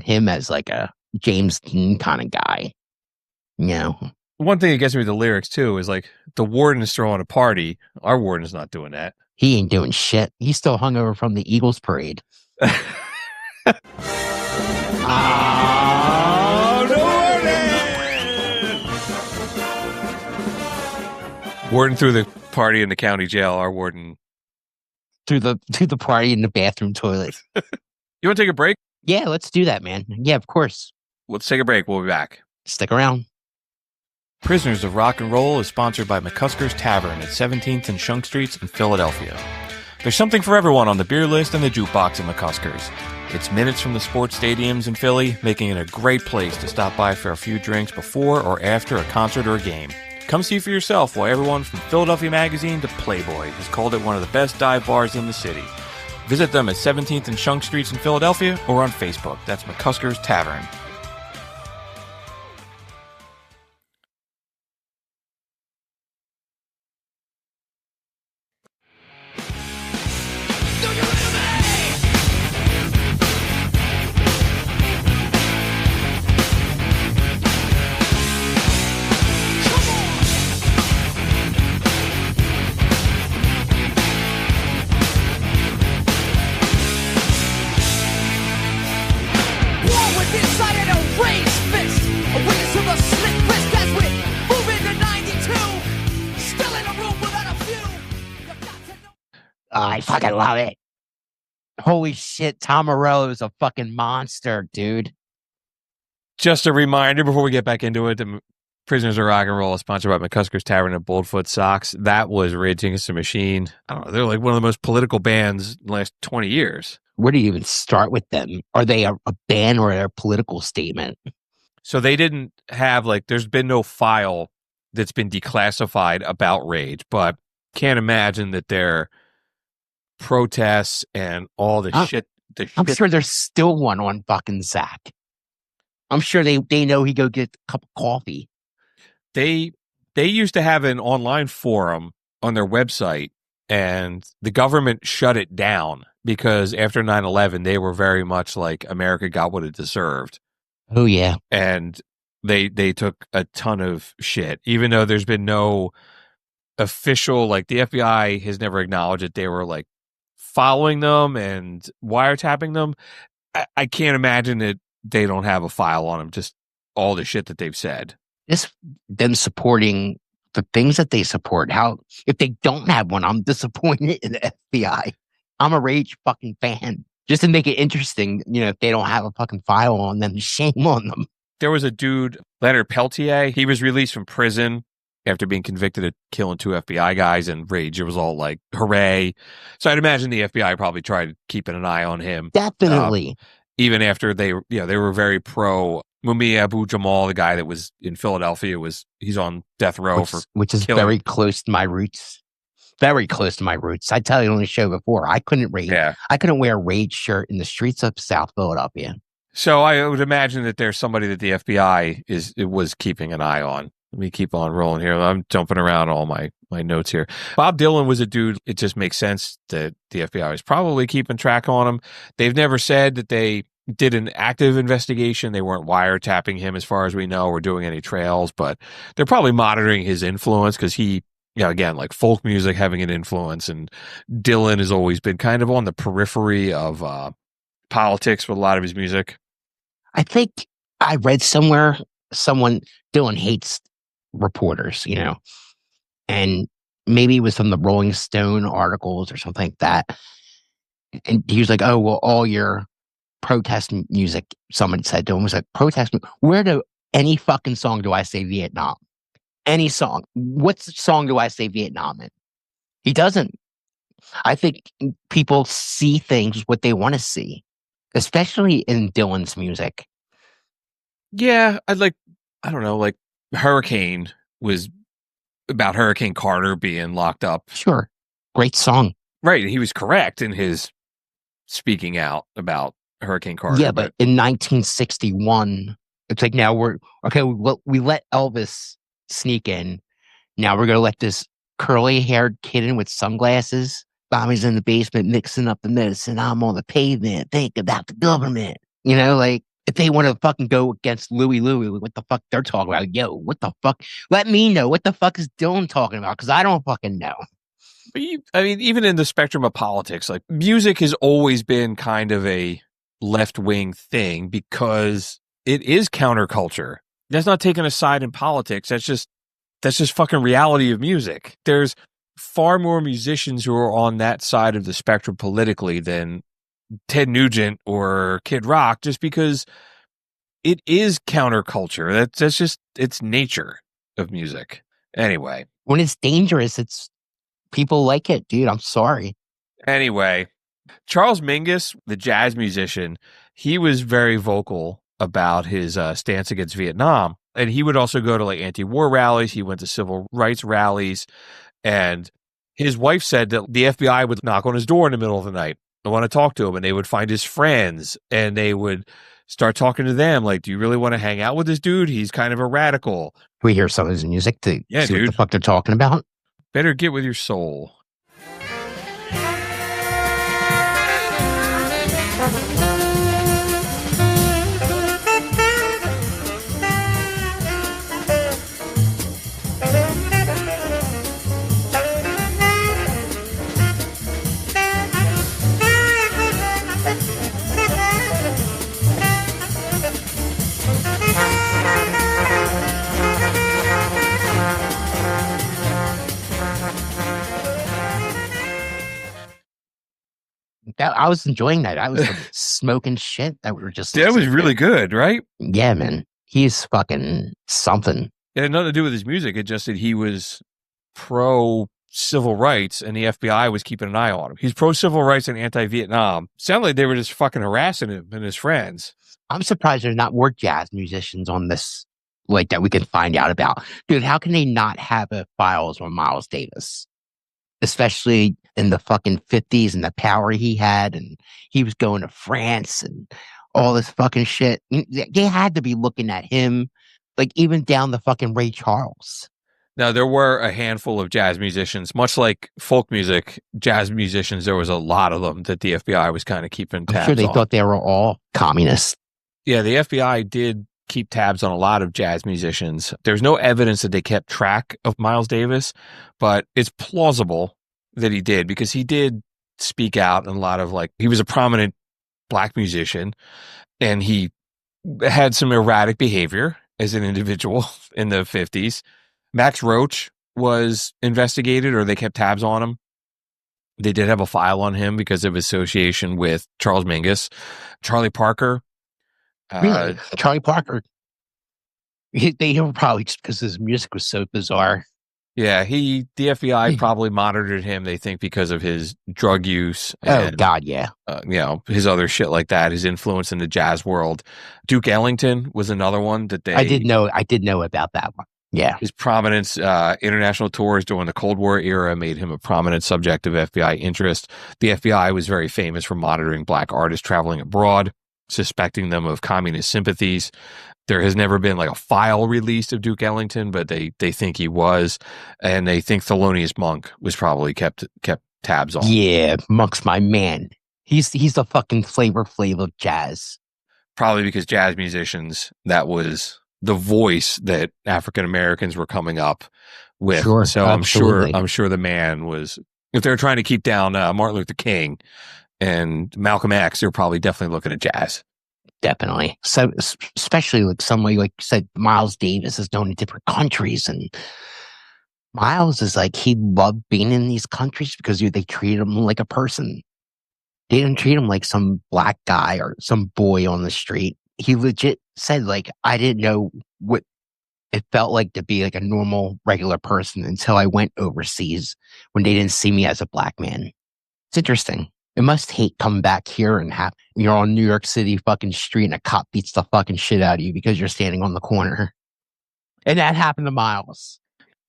him as like a James Dean kind of guy. You know, One thing that gets me with the lyrics too is like the warden's throwing a party. Our warden's not doing that. he ain't doing shit. He's still hungover from the Eagles parade. Warden threw the party in the county jail. Our warden. To the party in the bathroom toilet. You want to take a break? Yeah, let's do that, man. Yeah, of course. Let's take a break. We'll be back. Stick around. Prisoners of Rock and Roll is sponsored by McCusker's Tavern at 17th and Shunk Streets in Philadelphia. There's something for everyone on the beer list and the jukebox at McCusker's. It's minutes from the sports stadiums in Philly, making it a great place to stop by for a few drinks before or after a concert or a game. Come see for yourself why everyone from Philadelphia Magazine to Playboy has called it one of the best dive bars in the city. Visit them at 17th and Shunk Streets in Philadelphia or on Facebook. That's McCusker's Tavern. I fucking love it. Holy shit, Tom Morello is a fucking monster, dude. Just a reminder before we get back into it, the Prisoners of Rock and Roll is sponsored by McCusker's Tavern and Boldfoot Socks. That was Rage Against the Machine. I don't know. They're like one of the most political bands in the last 20 years. Where do you even start with them? Are they a band or a political statement? So they didn't have there's been no file that's been declassified about Rage, but can't imagine that their protests and all the shit. I'm sure there's still one on fucking Zach. I'm sure they know he go get a cup of coffee. They used to have an online forum on their website, and the government shut it down because after 9/11, they were very much like America got what it deserved. Oh, yeah. And they took a ton of shit, even though there's been no official, the FBI has never acknowledged that they were following them and wiretapping them, I can't imagine that they don't have a file on them, just all the shit that they've said. Just them supporting the things that they support. How, if they don't have one, I'm disappointed in the FBI. I'm a rage fucking fan. Just to make it interesting, if they don't have a fucking file on them, shame on them. There was a dude, Leonard Peltier. He was released from prison after being convicted of killing 2 FBI guys, and rage. It was all like, hooray. So I'd imagine the FBI probably tried keeping an eye on him. Definitely. Even after they were very pro Mumia Abu-Jamal, the guy that was in Philadelphia, he's on death row which is killing. Very close to my roots. Very close to my roots. I tell you on the show before, I couldn't rage. Yeah. I couldn't wear a rage shirt in the streets of South Philadelphia. So I would imagine that there's somebody that the FBI was keeping an eye on. Let me keep on rolling here. I'm jumping around all my notes here. Bob Dylan was a dude. It just makes sense that the FBI was probably keeping track on him. They've never said that they did an active investigation. They weren't wiretapping him as far as we know or doing any trails, but they're probably monitoring his influence because he, again, like folk music having an influence, and Dylan has always been kind of on the periphery of politics with a lot of his music. I think I read somewhere Dylan hates reporters, and maybe it was from the Rolling Stone articles or something like that. And he was like, oh, well, all your protest music, someone said to him, was like, protest, any fucking song do I say Vietnam? Any song. What song do I say Vietnam in? He doesn't. I think people see things what they want to see, especially in Dylan's music. Yeah, I don't know, like Hurricane was about Hurricane Carter being locked up. Sure. Great song. Right. He was correct in his speaking out about Hurricane Carter. Yeah, but in 1961, it's like now we let Elvis sneak in. Now we're going to let this curly-haired kid in with sunglasses. Bobby's in the basement mixing up the medicine. I'm on the pavement. Think about the government. If they want to fucking go against Louie Louie, what the fuck they're talking about? Yo, what the fuck? Let me know. What the fuck is Dylan talking about? Because I don't fucking know. Even in the spectrum of politics, like music has always been kind of a left-wing thing because it is counterculture. That's not taking a side in politics. That's just fucking reality of music. There's far more musicians who are on that side of the spectrum politically than Ted Nugent or Kid Rock, just because it is counterculture. That's just, it's nature of music. Anyway. When it's dangerous, it's people like it, dude. I'm sorry. Anyway, Charles Mingus, the jazz musician, he was very vocal about his stance against Vietnam. And he would also go to like anti-war rallies. He went to civil rights rallies. And his wife said that the FBI would knock on his door in the middle of the night. I want to talk to him, and they would find his friends and they would start talking to them. Like, do you really want to hang out with this dude? He's kind of a radical. We hear some of his music to see dude. What the fuck they're talking about. Better get with your soul. I was enjoying that. I was smoking shit that we were just. That was really good, right? Yeah, man. He's fucking something. It had nothing to do with his music. It just that he was pro civil rights and the FBI was keeping an eye on him. He's pro civil rights and anti-Vietnam. Sounded like they were just fucking harassing him and his friends. I'm surprised there's not more jazz musicians on this, like, that we can find out about. Dude, how can they not have files on Miles Davis? Especially in the fucking 50s and the power he had, and he was going to France and all this fucking shit. They had to be looking at him, like, even down the fucking Ray Charles. Now, there were a handful of jazz musicians, much like folk music, jazz musicians, there was a lot of them that the FBI was kind of keeping tabs on. I'm sure they thought they were all communists. Yeah, the FBI did keep tabs on a lot of jazz musicians. There's no evidence that they kept track of Miles Davis, but it's plausible that he did, because he did speak out and a lot of like, he was a prominent black musician and he had some erratic behavior as an individual in the 50s. Max Roach was investigated, or they kept tabs on him. They did have a file on him because of association with Charles Mingus. Charlie Parker. Really? Charlie Parker. They were probably just because his music was so bizarre. Yeah, the FBI probably monitored him, they think, because of his drug use. And, oh, God, yeah. His other shit like that, his influence in the jazz world. Duke Ellington was another one that they... I did know about that one. Yeah. His prominence, international tours during the Cold War era made him a prominent subject of FBI interest. The FBI was very famous for monitoring black artists traveling abroad, suspecting them of communist sympathies. There has never been like a file released of Duke Ellington, but they think he was, and they think Thelonious Monk was probably kept tabs on. Yeah, Monk's my man. He's the fucking Flavor Flav of jazz. Probably because jazz musicians, that was the voice that African Americans were coming up with. Sure, so absolutely. I'm sure the man was. If they're trying to keep down Martin Luther King and Malcolm X, they're probably definitely looking at jazz. Definitely. So, especially with somebody like you said, Miles Davis is known in different countries, and Miles is like, he loved being in these countries because they treated him like a person. They didn't treat him like some black guy or some boy on the street. He legit said, like, I didn't know what it felt like to be like a normal, regular person until I went overseas when they didn't see me as a black man. It's interesting. It must hate coming back here and you're on New York City fucking street and a cop beats the fucking shit out of you because you're standing on the corner. And that happened to Miles.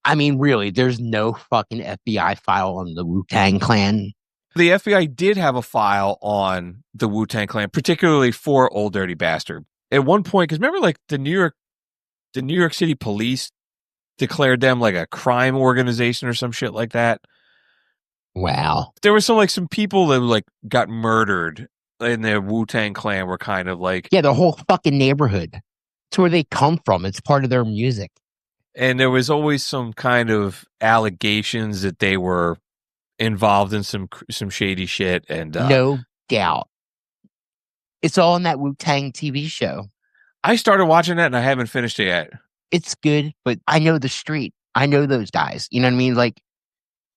I mean, really, there's no fucking FBI file on the Wu-Tang Clan. The FBI did have a file on the Wu-Tang Clan, particularly for Old Dirty Bastard. At one point, because remember, like the New York City police declared them like a crime organization or some shit like that. Wow. There was some people that like got murdered in the Wu-Tang Clan were kind of like... Yeah, the whole fucking neighborhood. It's where they come from. It's part of their music. And there was always some kind of allegations that they were involved in some shady shit. And no doubt. It's all in that Wu-Tang TV show. I started watching that and I haven't finished it yet. It's good, but I know the street. I know those guys. You know what I mean? Like,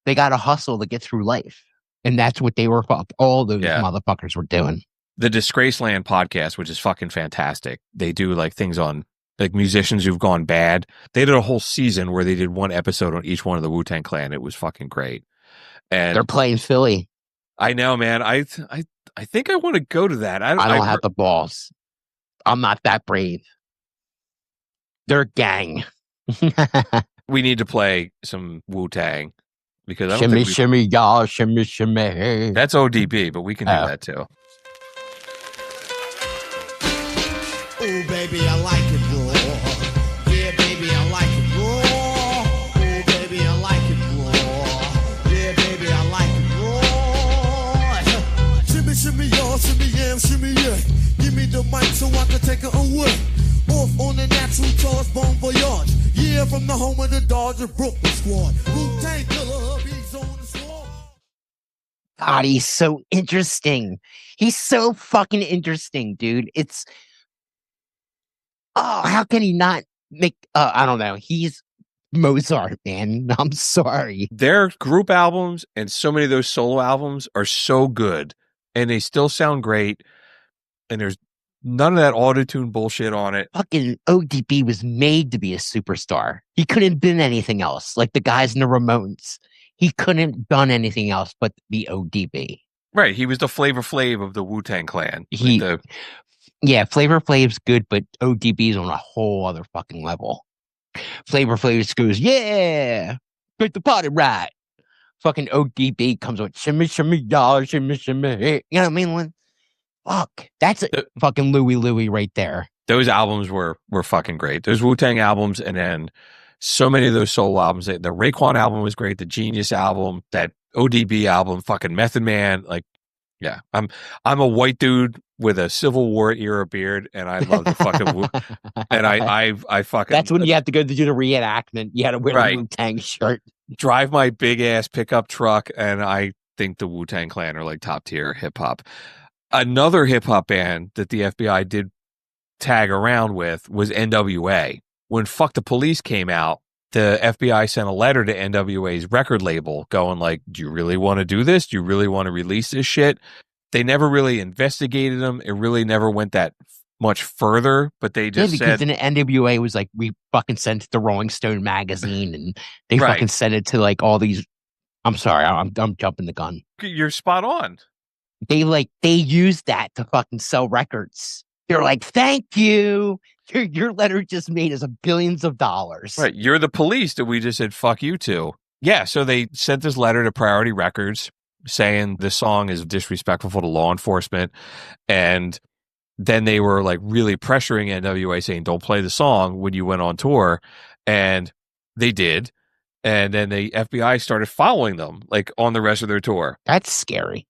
they got to hustle to get through life. And that's what they were, all those motherfuckers were doing. The Disgraceland podcast, which is fucking fantastic. They do like things on like musicians who've gone bad. They did a whole season where they did one episode on each one of the Wu-Tang Clan. It was fucking great. And they're playing Philly. I know, man. I think I want to go to that. I don't have the balls. I'm not that brave. They're a gang. We need to play some Wu-Tang. Because I don't shimmy, think shimmy, y'all, shimmy, shimmy. That's ODB, but we can do that too. Oh, baby, I like it raw. Yeah, baby, I like it raw. Oh, baby, I like it raw. Yeah, baby, I like it raw. Shimmy, shimmy, y'all, shimmy, yam, shimmy, yeah. Give me the mic so I can take her away. Off on the natural charge, bon voyage. Yeah, from the home of the Dodger Brooklyn squad. Wu-Tang killer, he's on the squad. God, he's so interesting. He's so fucking interesting, dude. It's... Oh, how can he not make... I don't know. He's Mozart, man. I'm sorry. Their group albums and so many of those solo albums are so good. And they still sound great. And there's none of that auto-tune bullshit on it. Fucking ODB was made to be a superstar. He couldn't have been anything else. Like the guys in the Ramones. He couldn't have done anything else but be ODB. Right. He was the Flavor Flav of the Wu-Tang Clan. Yeah, Flavor Flav's good, but ODB's on a whole other fucking level. Flavor Flav just goes, yeah, get the party right. Fucking ODB comes with shimmy, shimmy, y'all, shimmy, shimmy. You know what I mean? Like, fuck, that's fucking Louie Louie right there. Those albums were fucking great. Those Wu-Tang albums, and then so many of those solo albums. The Raekwon album was great. The Genius album, that ODB album, fucking Method Man. Like, yeah, I'm a white dude with a Civil War era beard, and I love the fucking and I fucking. That's when you have to go to do the reenactment. You had to wear a Wu-Tang shirt. Drive my big ass pickup truck, and I think the Wu-Tang Clan are like top tier hip hop. Another hip hop band that the FBI did tag around with was NWA. When Fuck the Police came out, the FBI sent a letter to NWA's record label going like, do you really want to do this? Do you really want to release this shit? They never really investigated them. It really never went that much further, but they just because said... then the NWA was like, we fucking sent it to Rolling Stone magazine, and they Right. fucking sent it to like all these... I'm sorry, I'm jumping the gun. You're spot on. They used that to fucking sell records. They're like, thank you. Your letter just made us billions of dollars. Right. You're the police that we just said, fuck you to. Yeah. So they sent this letter to Priority Records saying this song is disrespectful to law enforcement. And then they were like really pressuring NWA saying, don't play the song when you went on tour. And they did. And then the FBI started following them like on the rest of their tour. That's scary.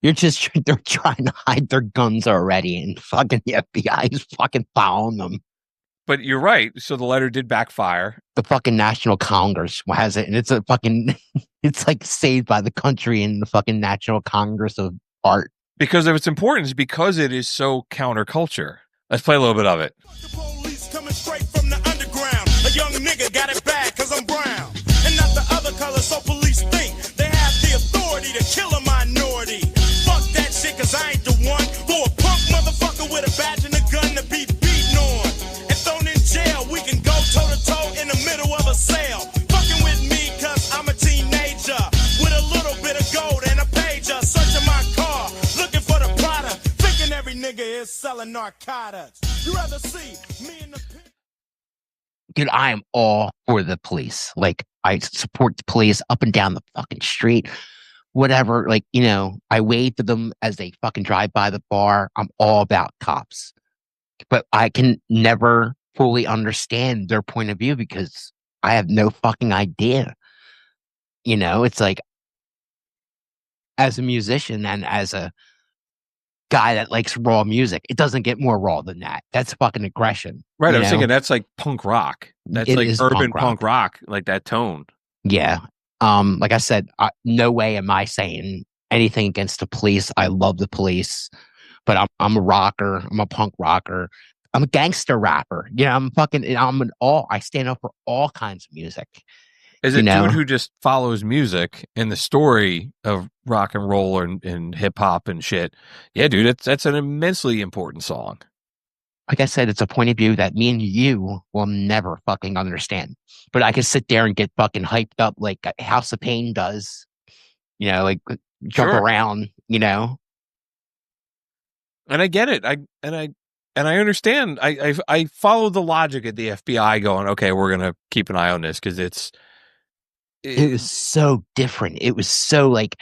They're trying to hide their guns already, and fucking the FBI is fucking following them. But you're right. So the letter did backfire. The fucking National Congress has it, and it's a fucking, it's like saved by the country in the fucking National Congress of Art. Because of its importance, because it is so counterculture. Let's play a little bit of it. The police coming straight from the underground. A young nigga got it bad cause I'm brown. And not the other color, so police think they have the authority to kill a minority. Fuck that shit cause I ain't the one for a punk motherfucker with a badge and a gun to be beaten on. And thrown in jail, we can go toe to toe in the middle of a sale. Fucking with me cause I'm a teenager with a little bit of gold and a pager. Searching my car, looking for the product. Thinking every nigga is selling narcotics. You rather see me in the pit. Dude, I am all for the police. Like, I support the police up and down the fucking street. Whatever, like, you know, I wave to them as they fucking drive by the bar. I'm all about cops. But I can never fully understand their point of view because I have no fucking idea. You know, it's like, as a musician and as a guy that likes raw music, it doesn't get more raw than that. That's fucking aggression. Right. I you was know? thinking that's like punk rock. That's It like is urban punk punk rock, like that tone. Yeah. Like I said, no way am I saying anything against the police. I love the police, but I'm a rocker. I'm a punk rocker. I'm a gangster rapper. You know, I stand up for all kinds of music. Is You it know? dude who just follows music and the story of rock and roll and hip hop and shit? Yeah, dude, that's an immensely important song. Like I said, it's a point of view that me and you will never fucking understand. But I can sit there and get fucking hyped up like House of Pain does. You know, like jump Sure. around, you know? And I get it. I understand. I follow the logic at the FBI going, okay, we're gonna keep an eye on this because It was so different. It was so like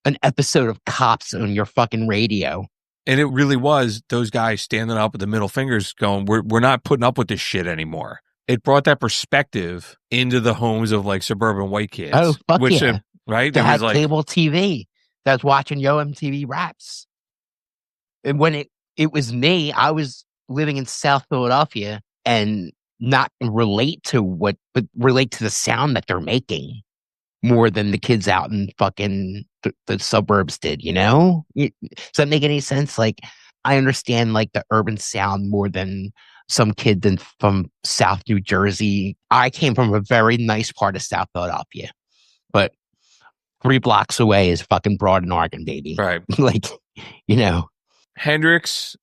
an episode of Cops on your fucking radio. and it really was those guys standing up with the middle fingers going, we're not putting up with this shit anymore. It brought that perspective into the homes of like suburban white kids. Oh, fuck yeah. Right? They There had was like, cable TV that's watching Yo MTV Raps. And when it was me, I was living in South Philadelphia and not relate to relate to the sound that they're making more than the kids out in fucking the suburbs did, you know? Does that make any sense? Like, I understand like the urban sound more than some kid from South New Jersey. I came from a very nice part of South Philadelphia, but 3 blocks away is fucking Broad and Oregon, baby. right. Like, you know. Hendrix,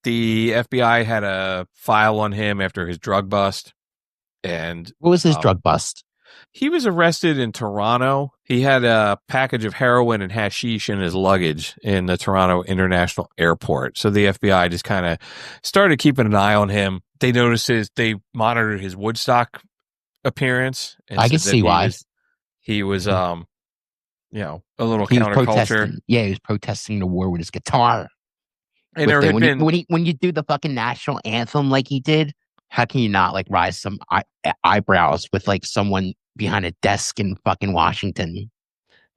the FBI had a file on him after his drug bust. And What was his drug bust? he was arrested in Toronto. He had a package of heroin and hashish in his luggage in the Toronto International Airport. So the FBI just kind of started keeping an eye on him. They they monitored his Woodstock appearance. And I can said that see why. He was, a little He was counterculture. protesting. Yeah, he was protesting the war with his guitar. And there had been, When you do the fucking national anthem like he did, how can you not like rise some eyebrows with like someone behind a desk in fucking Washington?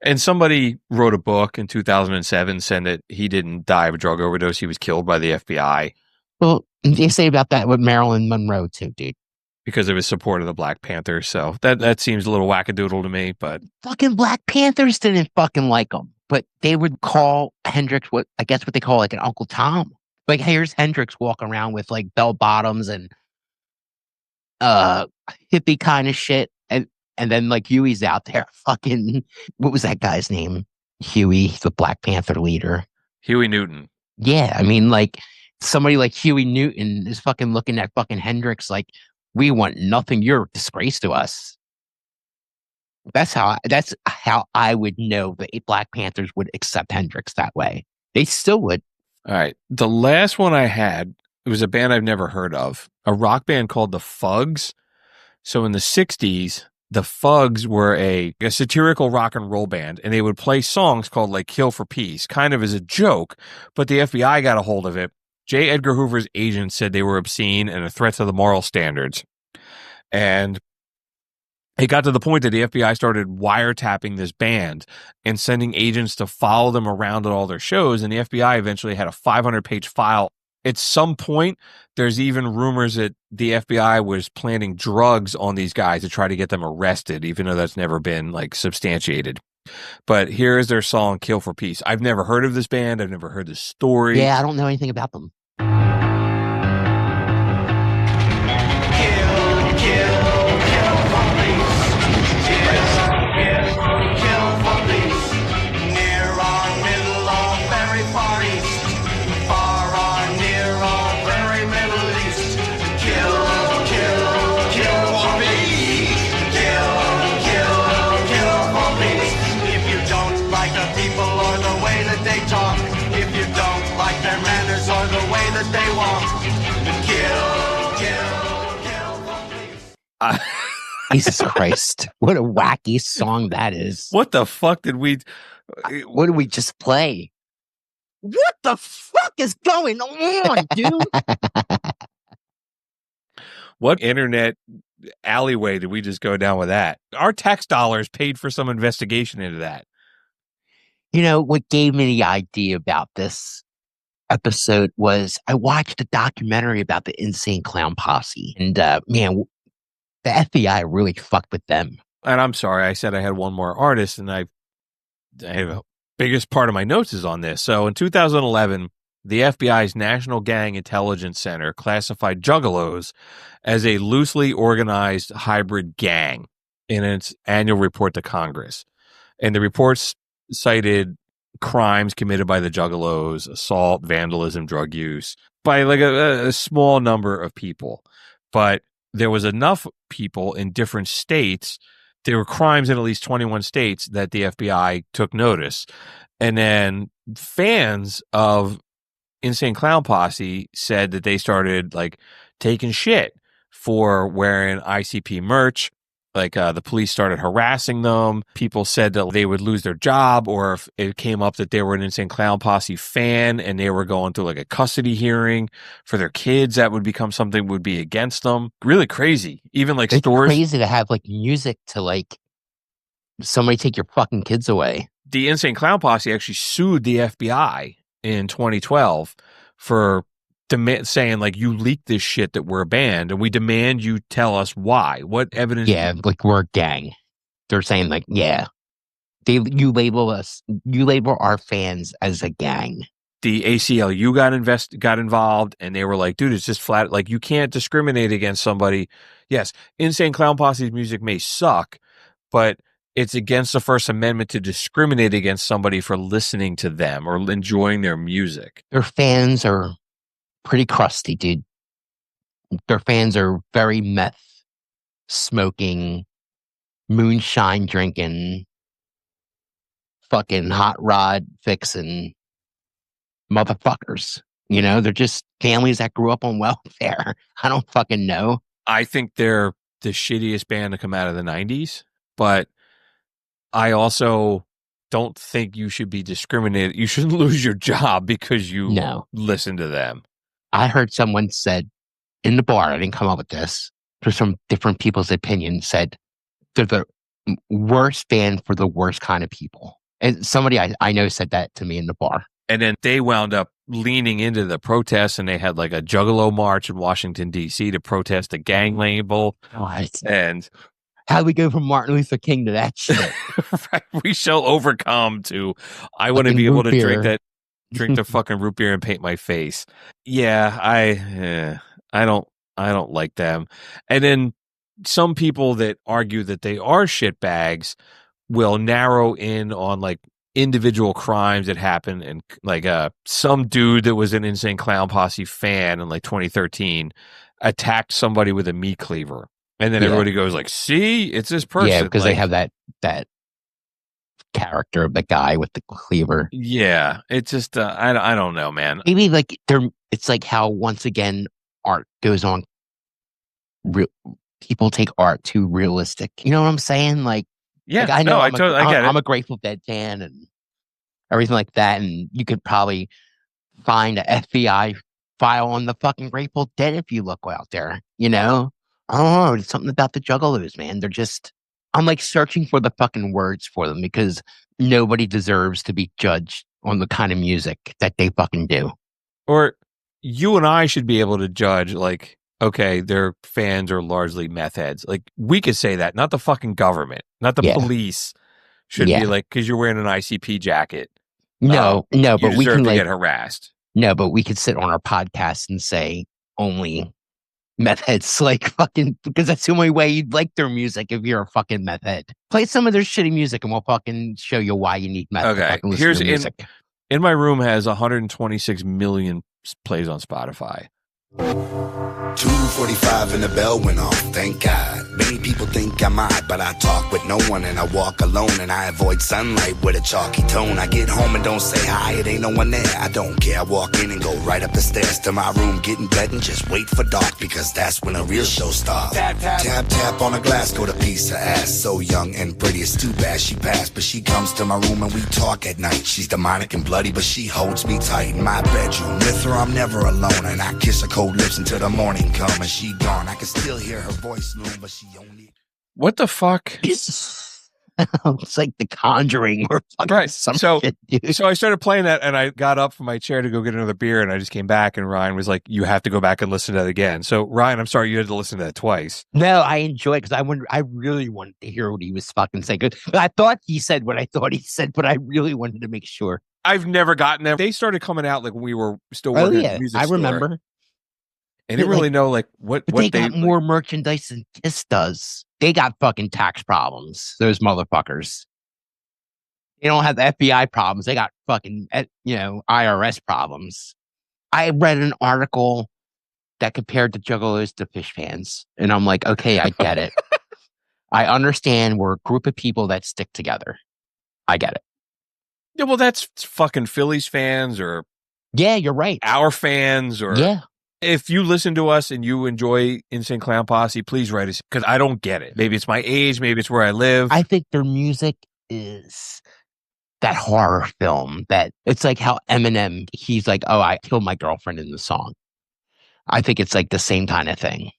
and somebody wrote a book in 2007 saying that he didn't die of a drug overdose. He was killed by the FBI. Well, they say about that with Marilyn Monroe too, dude. because of his support of the Black Panthers. So that seems a little wackadoodle to me, but Fucking Black Panthers didn't fucking like him, but they would call Hendrix what they call like an Uncle Tom. Like, here's Hendrix walking around with like bell bottoms and hippie kind of shit, and then like Huey's out there fucking, what was that guy's name? Huey, the Black Panther leader. Huey Newton. Yeah, I mean, like, somebody like Huey Newton is fucking looking at fucking Hendrix like, we want nothing. You're a disgrace to us. That's how I would know the Black Panthers would accept Hendrix that way. They still would. All right. The last one I had, it was a band I've never heard of, a rock band called the Fugs. So in the 60s, the Fugs were a satirical rock and roll band, and they would play songs called like Kill for Peace, kind of as a joke, but the FBI got a hold of it. J. Edgar Hoover's agent said they were obscene and a threat to the moral standards. And it got to the point that the FBI started wiretapping this band and sending agents to follow them around at all their shows, and the FBI eventually had a 500-page file. At some point, there's even rumors that the FBI was planting drugs on these guys to try to get them arrested, even though that's never been like substantiated. But here is their song, Kill for Peace. I've never heard of this band. I've never heard this story. Yeah, I don't know anything about them. Jesus Christ. What a wacky song that is. What the fuck did we... What did we just play? What the fuck is going on, dude? What internet alleyway did we just go down with that? Our tax dollars paid for some investigation into that. You know, what gave me the idea about this episode was I watched a documentary about the Insane Clown Posse. And man, the FBI really fucked with them. And I'm sorry, I said I had one more artist, and I have a biggest part of my notes is on this. So in 2011, the FBI's National Gang Intelligence Center classified Juggalos as a loosely organized hybrid gang in its annual report to Congress. And the reports cited crimes committed by the Juggalos, assault, vandalism, drug use, by like a small number of people. But there was enough people in different states. There were crimes in at least 21 states that the FBI took notice. And then fans of Insane Clown Posse said that they started like taking shit for wearing ICP merch. Like the police started harassing them. People said that they would lose their job, or if it came up that they were an Insane Clown Posse fan and they were going through like a custody hearing for their kids, that would become something would be against them. Really crazy. Even like it's stores. Crazy to have like music to like somebody take your fucking kids away. The Insane Clown Posse actually sued the FBI in 2012 for saying like, you leaked this shit that we're a band, and we demand you tell us why. What evidence? Yeah, like we're a gang. They're saying like, yeah, you label our fans as a gang. The ACLU got involved, and they were like, dude, it's just flat. Like, you can't discriminate against somebody. Yes, Insane Clown Posse's music may suck, but it's against the First Amendment to discriminate against somebody for listening to them or enjoying their music. Their fans are pretty crusty, dude. Their fans are very meth smoking, moonshine drinking, fucking hot rod fixing motherfuckers. You know, they're just families that grew up on welfare. I don't fucking know. I think they're the shittiest band to come out of the 90s, but I also don't think you should be discriminated. You shouldn't lose your job because you listen to them. I heard someone said in the bar, I didn't come up with this, there's some different people's opinion, said they're the worst band for the worst kind of people. And somebody I know said that to me in the bar. And then they wound up leaning into the protests, and they had like a Juggalo march in Washington, D.C. to protest the gang label. And how do we go from Martin Luther King to that shit? we shall overcome to I want to Fucking be able root to drink beer. the fucking root beer and paint my face. Yeah, I don't like them. And then some people that argue that they are shitbags will narrow in on like individual crimes that happen, and like some dude that was an Insane Clown Posse fan in like 2013 attacked somebody with a meat cleaver, and then everybody goes like, see, it's this person. Yeah, because like, they have that character of the guy with the cleaver. Yeah, it's just I don't know, man. Maybe like it's like how once again art goes on. People take art too realistic. You know what I'm saying? Like, yeah, like, I know I get it. I'm a Grateful Dead fan and everything like that, and you could probably find an FBI file on the fucking Grateful Dead if you look out there. You know, I don't know. It's something about the Juggalos, man. They're just. I'm like searching for the fucking words for them because nobody deserves to be judged on the kind of music that they fucking do. Or you and I should be able to judge, like, okay, their fans are largely meth heads. Like, we could say that, not the fucking government, not the police should be like, because you're wearing an ICP jacket. No, but we can like get harassed. No, but we could sit on our podcast and say only meth heads, like fucking, because that's the only way you'd like their music if you're a fucking meth head. Play some of their shitty music and we'll fucking show you why you need meth. Okay, here's music. In my room has 126 million plays on Spotify. 2:45 and the bell went off, thank God. Many people think I'm odd, but I talk with no one and I walk alone and I avoid sunlight with a chalky tone. I get home and don't say hi, it ain't no one there. I don't care, I walk in and go right up the stairs to my room, get in bed and just wait for dark, because that's when a real show starts. Tap, tap, tap, tap on a glass, go to piece of ass. So young and pretty, it's too bad she passed, but she comes to my room and we talk at night. She's demonic and bloody, but she holds me tight in my bedroom. With her, I'm never alone, and I kiss her cold lips until the morning come and she gone. I can still hear her voice loom, but she only. What the fuck? It's like The Conjuring or fucking some shit, dude. So I started playing that and I got up from my chair to go get another beer and I just came back and Ryan was like, you have to go back and listen to that again. So Ryan, I'm sorry you had to listen to that twice. No, I enjoy it because I really wanted to hear what he was fucking saying. I thought he said what I thought he said, but I really wanted to make sure. I've never gotten them. They started coming out like when we were still working at the music store. I remember. I didn't really know like what they got more merchandise than Kiss does. They got fucking tax problems. Those motherfuckers. They don't have the FBI problems. They got fucking IRS problems. I read an article that compared the Juggalos to Fish fans, and I'm like, okay, I get it. I understand we're a group of people that stick together. I get it. Yeah, well, that's fucking Phillies fans or you're right. Our fans or If you listen to us and you enjoy Insane Clown Posse, please write us, because I don't get it. Maybe it's my age. Maybe it's where I live. I think their music is that horror film that it's like how Eminem, he's like, oh, I killed my girlfriend in the song. I think it's like the same kind of thing.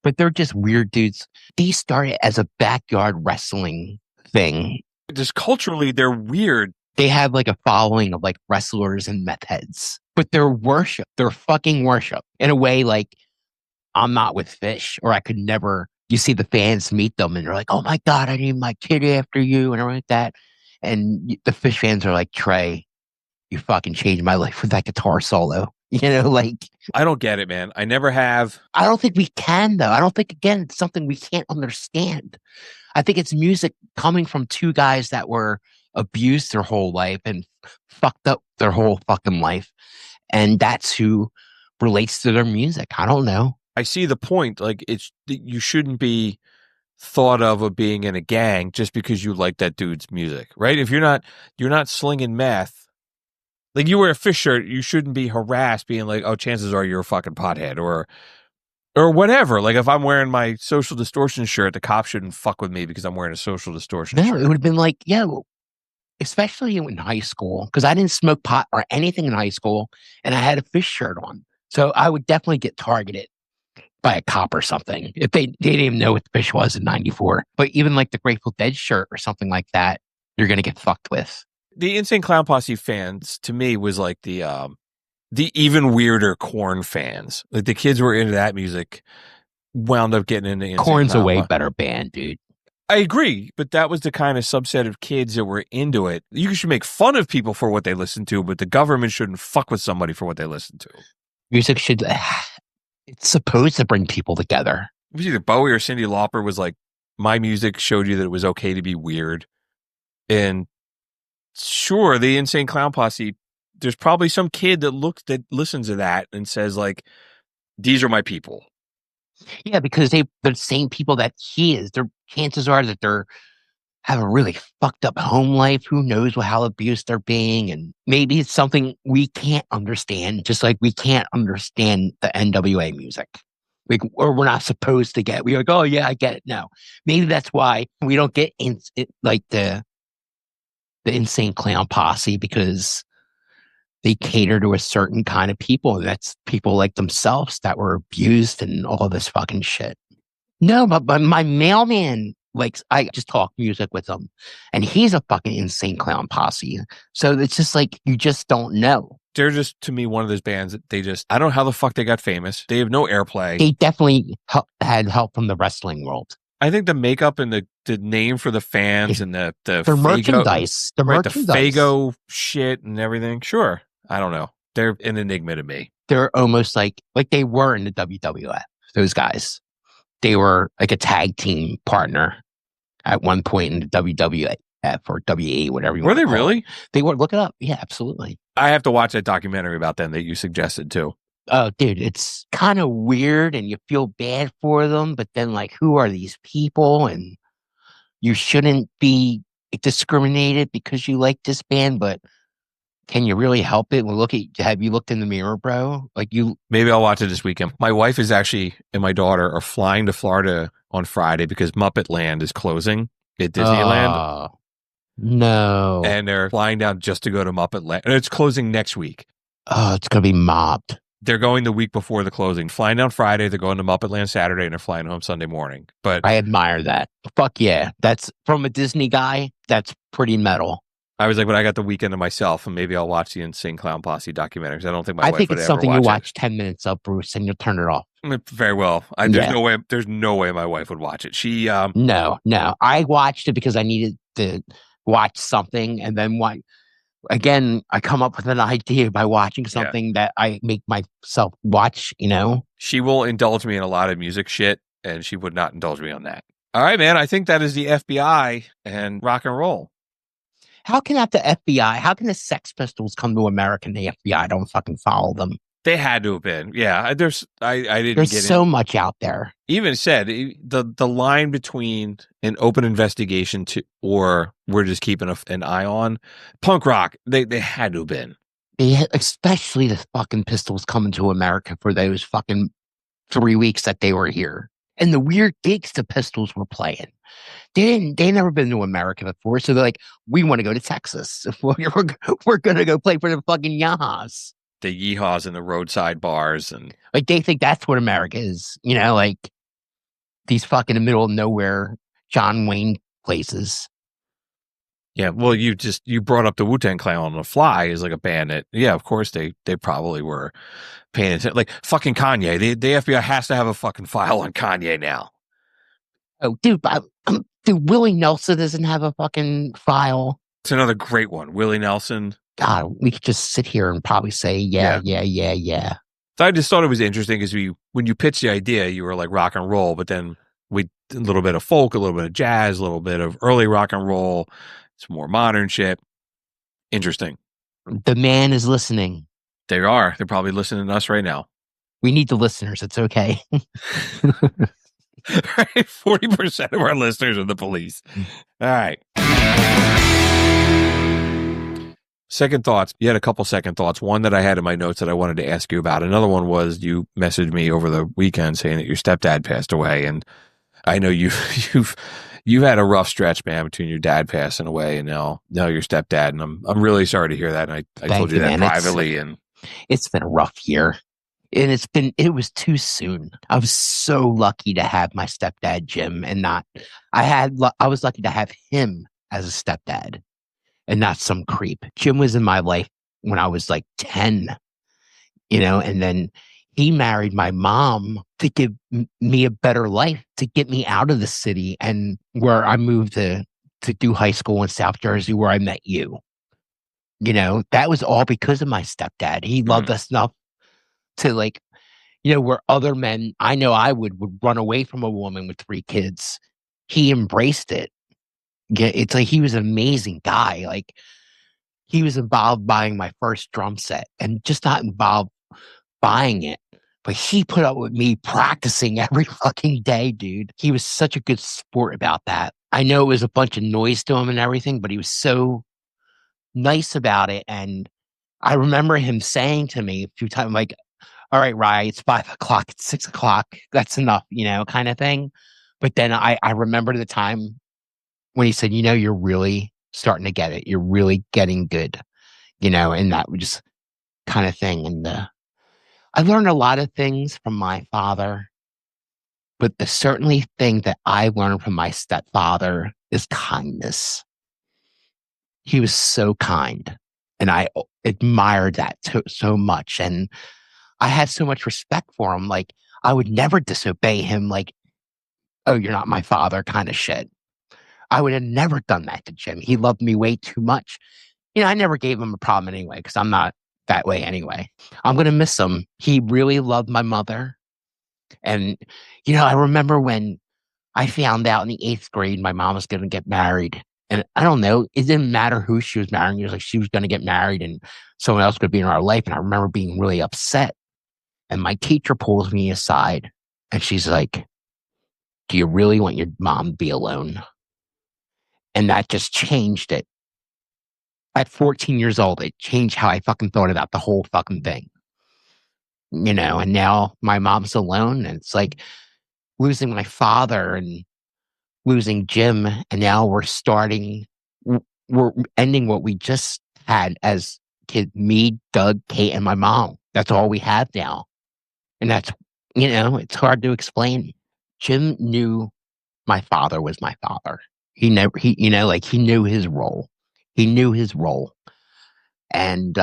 But they're just weird dudes. They started as a backyard wrestling thing. Just culturally, they're weird. They have like a following of like wrestlers and meth heads. But their fucking worship in a way like I'm not with Fish, or I could never. You see the fans meet them and they're like, oh my God, I named my kid after you and everything like that. And the Fish fans are like, Trey, you fucking changed my life with that guitar solo. Like. I don't get it, man. I never have. I don't think we can, though. I don't think, again, it's something we can't understand. I think it's music coming from two guys that were abused their whole life and fucked up their whole fucking life. And that's who relates to their music. I don't know. I see the point. Like, you shouldn't be thought of being in a gang just because you like that dude's music, right? If you're not slinging meth, like you wear a Fish shirt, you shouldn't be harassed being like, oh, chances are you're a fucking pothead or whatever. Like if I'm wearing my Social Distortion shirt, the cops shouldn't fuck with me because I'm wearing a Social Distortion shirt. No, it would have been like, especially in high school, because I didn't smoke pot or anything in high school, and I had a Fish shirt on. So I would definitely get targeted by a cop or something if they didn't even know what the Fish was in '94. But even like the Grateful Dead shirt or something like that, you're going to get fucked with. The Insane Clown Posse fans, to me, was like the even weirder Korn fans. Like the kids who were into that music wound up getting into Insane Korn's a Clown way Posse. better band, dude. I agree, but that was the kind of subset of kids that were into it. You should make fun of people for what they listen to, but the government shouldn't fuck with somebody for what they listen to. Music should, it's supposed to bring people together. It was either Bowie or Cyndi Lauper was like, my music showed you that it was okay to be weird. And sure, the Insane Clown Posse, there's probably some kid that listens to that and says like, these are my people. Yeah, because they're the same people that he is. Their chances are that they're have a really fucked up home life. Who knows how abused they're being, and maybe it's something we can't understand. Just like we can't understand the NWA music, or we're not supposed to get. We're like, oh yeah, I get it. No, maybe that's why we don't get like the Insane Clown Posse, because they cater to a certain kind of people. That's people like themselves that were abused and all this fucking shit. No, but my mailman, like, I just talk music with him, and he's a fucking Insane Clown Posse. So it's just like, you just don't know. They're just, to me, one of those bands that I don't know how the fuck they got famous. They have no airplay. They definitely had help from the wrestling world. I think the makeup and the name for the fans and the Their Fago, merchandise. The right, the merchandise. Fago shit and everything. Sure. I don't know. They're an enigma to me. They're almost like they were in the WWF, those guys. They were like a tag team partner at one point in the WWF or WE, whatever you Were want they to call really? it. They were. Look it up. Yeah, absolutely. I have to watch that documentary about them that you suggested too. Oh, dude, it's kind of weird and you feel bad for them, but then like, who are these people? And you shouldn't be discriminated because you like this band, but can you really help it? Well, have you looked in the mirror, bro? Like Maybe I'll watch it this weekend. My wife is actually, and my daughter are flying to Florida on Friday because Muppet Land is closing at Disneyland. No. And they're flying down just to go to Muppet Land. And it's closing next week. Oh, it's going to be mobbed. They're going the week before the closing. Flying down Friday, they're going to Muppet Land Saturday, and they're flying home Sunday morning. But I admire that. Fuck yeah. That's from a Disney guy. That's pretty metal. I was like, but I got the weekend to myself, and maybe I'll watch the Insane Clown Posse documentaries. I don't think my I wife think would it's ever something you watch watch 10 minutes of, Bruce, and you'll turn it off. Very well. There's no way my wife would watch it. She No. I watched it because I needed to watch something, and then again, I come up with an idea by watching something that I make myself watch, She will indulge me in a lot of music shit, and she would not indulge me on that. All right, man. I think that is the FBI and rock and roll. How can the FBI, how can the Sex Pistols come to America and the FBI don't fucking follow them? They had to have been. Yeah, I didn't There's get so in. much out there. Even said the line between an open investigation or we're just keeping an eye on punk rock. They had to have been. Especially the fucking Pistols coming to America for those fucking 3 weeks that they were here. And the weird gigs the Pistols were playing. They never been to America before. So they're like, we want to go to Texas. We're going to go play for the fucking Yahas. The yeehaws and the roadside bars. And like, they think that's what America is. Like these fucking middle of nowhere John Wayne places. Yeah, well, you brought up the Wu-Tang Clan on the fly as like a band that, yeah, of course they probably were paying attention. Like fucking Kanye, the FBI has to have a fucking file on Kanye now. Oh, dude, Willie Nelson doesn't have a fucking file. It's another great one, Willie Nelson. God, we could just sit here and probably say, yeah. So I just thought it was interesting because when you pitched the idea, you were like rock and roll, but then we a little bit of folk, a little bit of jazz, a little bit of early rock and roll. It's more modern shit. Interesting. The man is listening. They are. They're probably listening to us right now. We need the listeners. It's okay. 40% of our listeners are the police. All right. Second thoughts. You had a couple second thoughts. One that I had in my notes that I wanted to ask you about. Another one was you messaged me over the weekend saying that your stepdad passed away. And I know you've had a rough stretch, man, between your dad passing away and now your stepdad. And I'm really sorry to hear that. And I told you that privately. It's been a rough year. And it was too soon. I was so lucky to have my stepdad, Jim, and I was lucky to have him as a stepdad. and not some creep. Jim was in my life when I was like 10, and then he married my mom to give me a better life, to get me out of the city, and where I moved to do high school in South Jersey, where I met you. That was all because of my stepdad. He loved us enough to where other men, I know I would run away from a woman with 3 kids. He embraced it. Yeah, it's like he was an amazing guy. Like, he was involved buying my first drum set, and just not involved buying it, but he put up with me practicing every fucking day, dude. He was such a good sport about that. I know it was a bunch of noise to him and everything, but he was so nice about it. And I remember him saying to me a few times, like, all right, Rye, it's 5 o'clock, it's 6 o'clock. That's enough, kind of thing. But then I remember the time when he said, you're really starting to get it. You're really getting good, and that was just kind of thing. And I learned a lot of things from my father, but the certainly thing that I learned from my stepfather is kindness. He was so kind, and I admired that so much. And I had so much respect for him. Like, I would never disobey him, like, oh, you're not my father kind of shit. I would have never done that to Jim. He loved me way too much. I never gave him a problem anyway, because I'm not that way anyway. I'm going to miss him. He really loved my mother. And, I remember when I found out in the 8th grade my mom was going to get married. And I don't know, it didn't matter who she was marrying. It was like she was going to get married and someone else could be in our life. And I remember being really upset. And my teacher pulls me aside and she's like, do you really want your mom to be alone? And that just changed it. At 14 years old, it changed how I fucking thought about the whole fucking thing. And now my mom's alone, and it's like losing my father and losing Jim. And now we're ending what we just had as kids, me, Doug, Kate, and my mom. That's all we have now. And that's, it's hard to explain. Jim knew my father was my father. He knew his role. He knew his role. And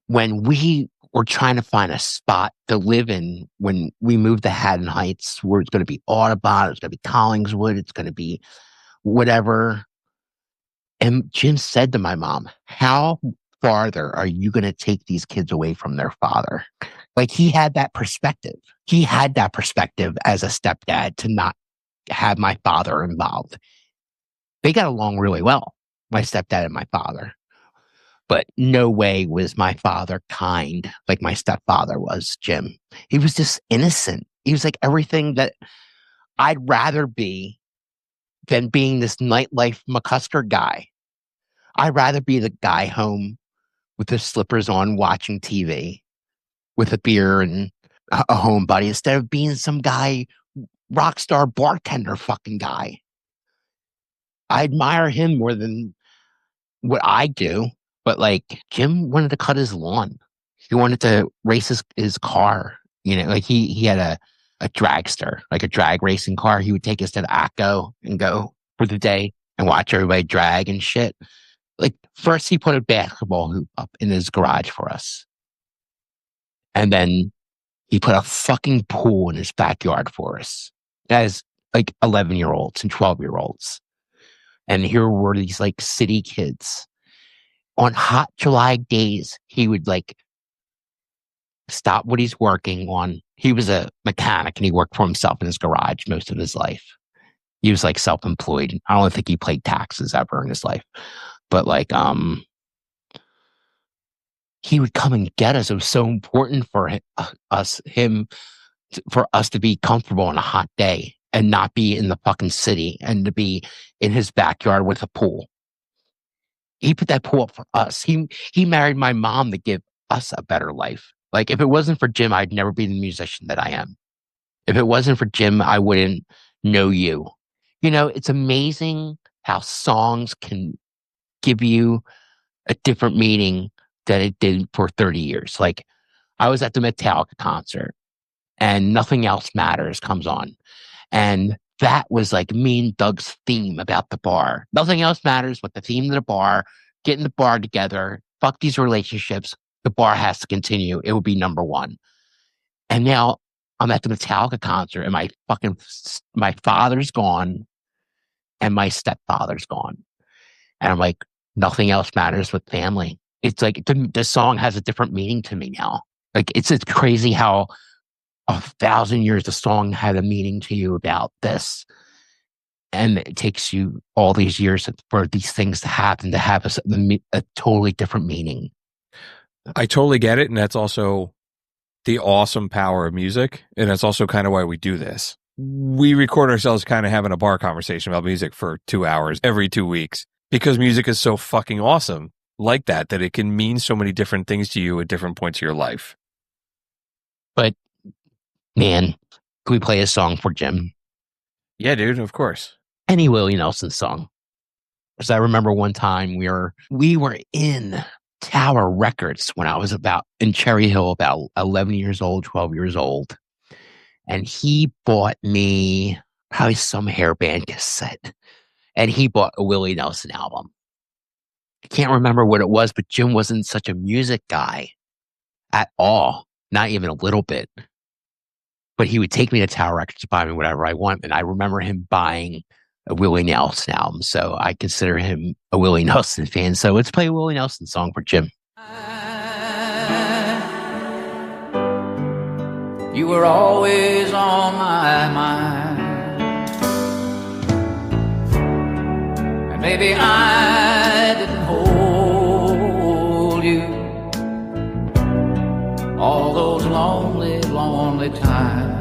when we were trying to find a spot to live in, when we moved to Haddon Heights, where it's going to be Audubon, it's going to be Collingswood, it's going to be whatever. And Jim said to my mom, how farther are you going to take these kids away from their father? Like, he had that perspective. He had that perspective as a stepdad to not have my father involved. They got along really well, my stepdad and my father. But no way was my father kind like my stepfather was, Jim. He was just innocent. He was like everything that I'd rather be than being this nightlife McCusker guy. I'd rather be the guy home with his slippers on watching TV with a beer and a home buddy instead of being some guy, rock star bartender fucking guy. I admire him more than what I do. But like, Jim wanted to cut his lawn. He wanted to race his car. Like he had a dragster, like a drag racing car. He would take us to the ACO and go for the day and watch everybody drag and shit. Like, first he put a basketball hoop up in his garage for us. And then he put a fucking pool in his backyard for us as like 11-year-olds and 12-year-olds. And here were these like city kids. On hot July days, he would like stop what he's working on. He was a mechanic and he worked for himself in his garage most of his life. He was like self-employed. I don't think he paid taxes ever in his life. But like, he would come and get us. It was so important for us to be comfortable on a hot day and not be in the fucking city and to be in his backyard with a pool. He put that pool up for us. He married my mom to give us a better life. Like, if it wasn't for Jim, I'd never be the musician that I am. If it wasn't for Jim, I wouldn't know you. It's amazing how songs can give you a different meaning than it did for 30 years. Like, I was at the Metallica concert and Nothing Else Matters comes on. And that was like me and Doug's theme about the bar. Nothing else matters but the theme of the bar. get in the bar together, fuck these relationships. The bar has to continue. It would be number one. And now I'm at the Metallica concert and my father's gone and my stepfather's gone. And I'm like, nothing else matters with family. It's like the song has a different meaning to me now. Like it's crazy how 1,000 years the song had a meaning to you about this. And it takes you all these years for these things to happen to have a totally different meaning. I totally get it. And that's also the awesome power of music. And that's also kind of why we do this. We record ourselves kind of having a bar conversation about music for 2 hours every 2 weeks because music is so fucking awesome like that it can mean so many different things to you at different points of your life. But man, can we play a song for Jim? Yeah, dude, of course. Any Willie Nelson song. Because I remember one time we were in Tower Records when I was in Cherry Hill, about 11 years old, 12 years old. And he bought me probably some hairband cassette. And he bought a Willie Nelson album. I can't remember what it was, but Jim wasn't such a music guy at all. Not even a little bit. But he would take me to Tower Records to buy me whatever I want. And I remember him buying a Willie Nelson album. So I consider him a Willie Nelson fan. So let's play a Willie Nelson song for Jim. You were always on my mind. And maybe I didn't hold you all those lonely, lonely times.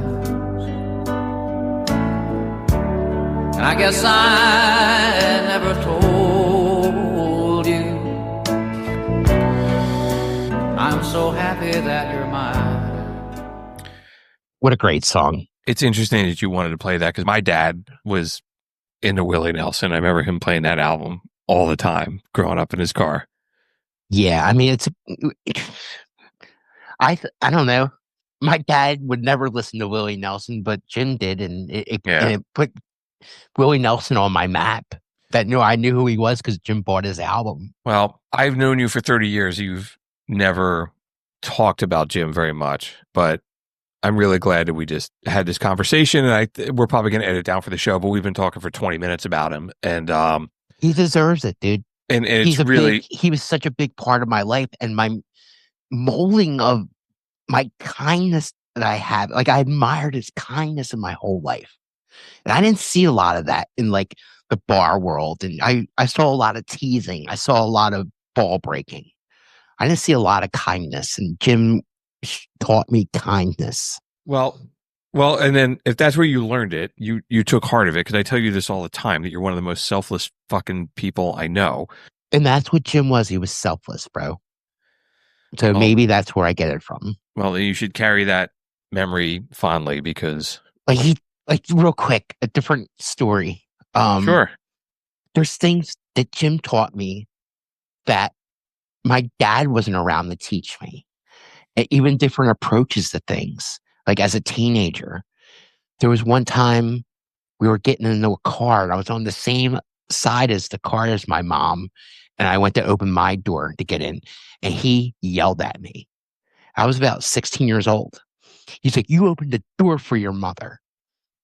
And I guess I never told you I'm so happy that you're mine. What a great song. It's interesting that you wanted to play that because my dad was into Willie Nelson. I remember him playing that album all the time growing up in his car. Yeah, I mean, I don't know. My dad would never listen to Willie Nelson, but Jim did, and it put Willie Nelson on my map. I knew who he was because Jim bought his album. Well, I've known you for 30 years. You've never talked about Jim very much, but I'm really glad that we just had this conversation, and we're probably going to edit down for the show, but we've been talking for 20 minutes about him, and he deserves it, dude. And it's really he was such a big part of my life and my molding of my kindness that I have. Like I admired his kindness in my whole life, and I didn't see a lot of that in like the bar world. And I saw a lot of teasing. I saw a lot of ball breaking. I didn't see a lot of kindness, and Jim taught me kindness. Well, and then if that's where you learned it, you took heart of it, because I tell you this all the time, that you're one of the most selfless fucking people I know. And that's what Jim was. He was selfless, bro. So maybe that's where I get it from. Well, you should carry that memory fondly, because like real quick, a different story. Sure. There's things that Jim taught me that my dad wasn't around to teach me. Even different approaches to things. Like as a teenager, there was one time we were getting into a car and I was on the same side as the car as my mom. And I went to open my door to get in and he yelled at me. I was about 16 years old. He's like, "You opened the door for your mother."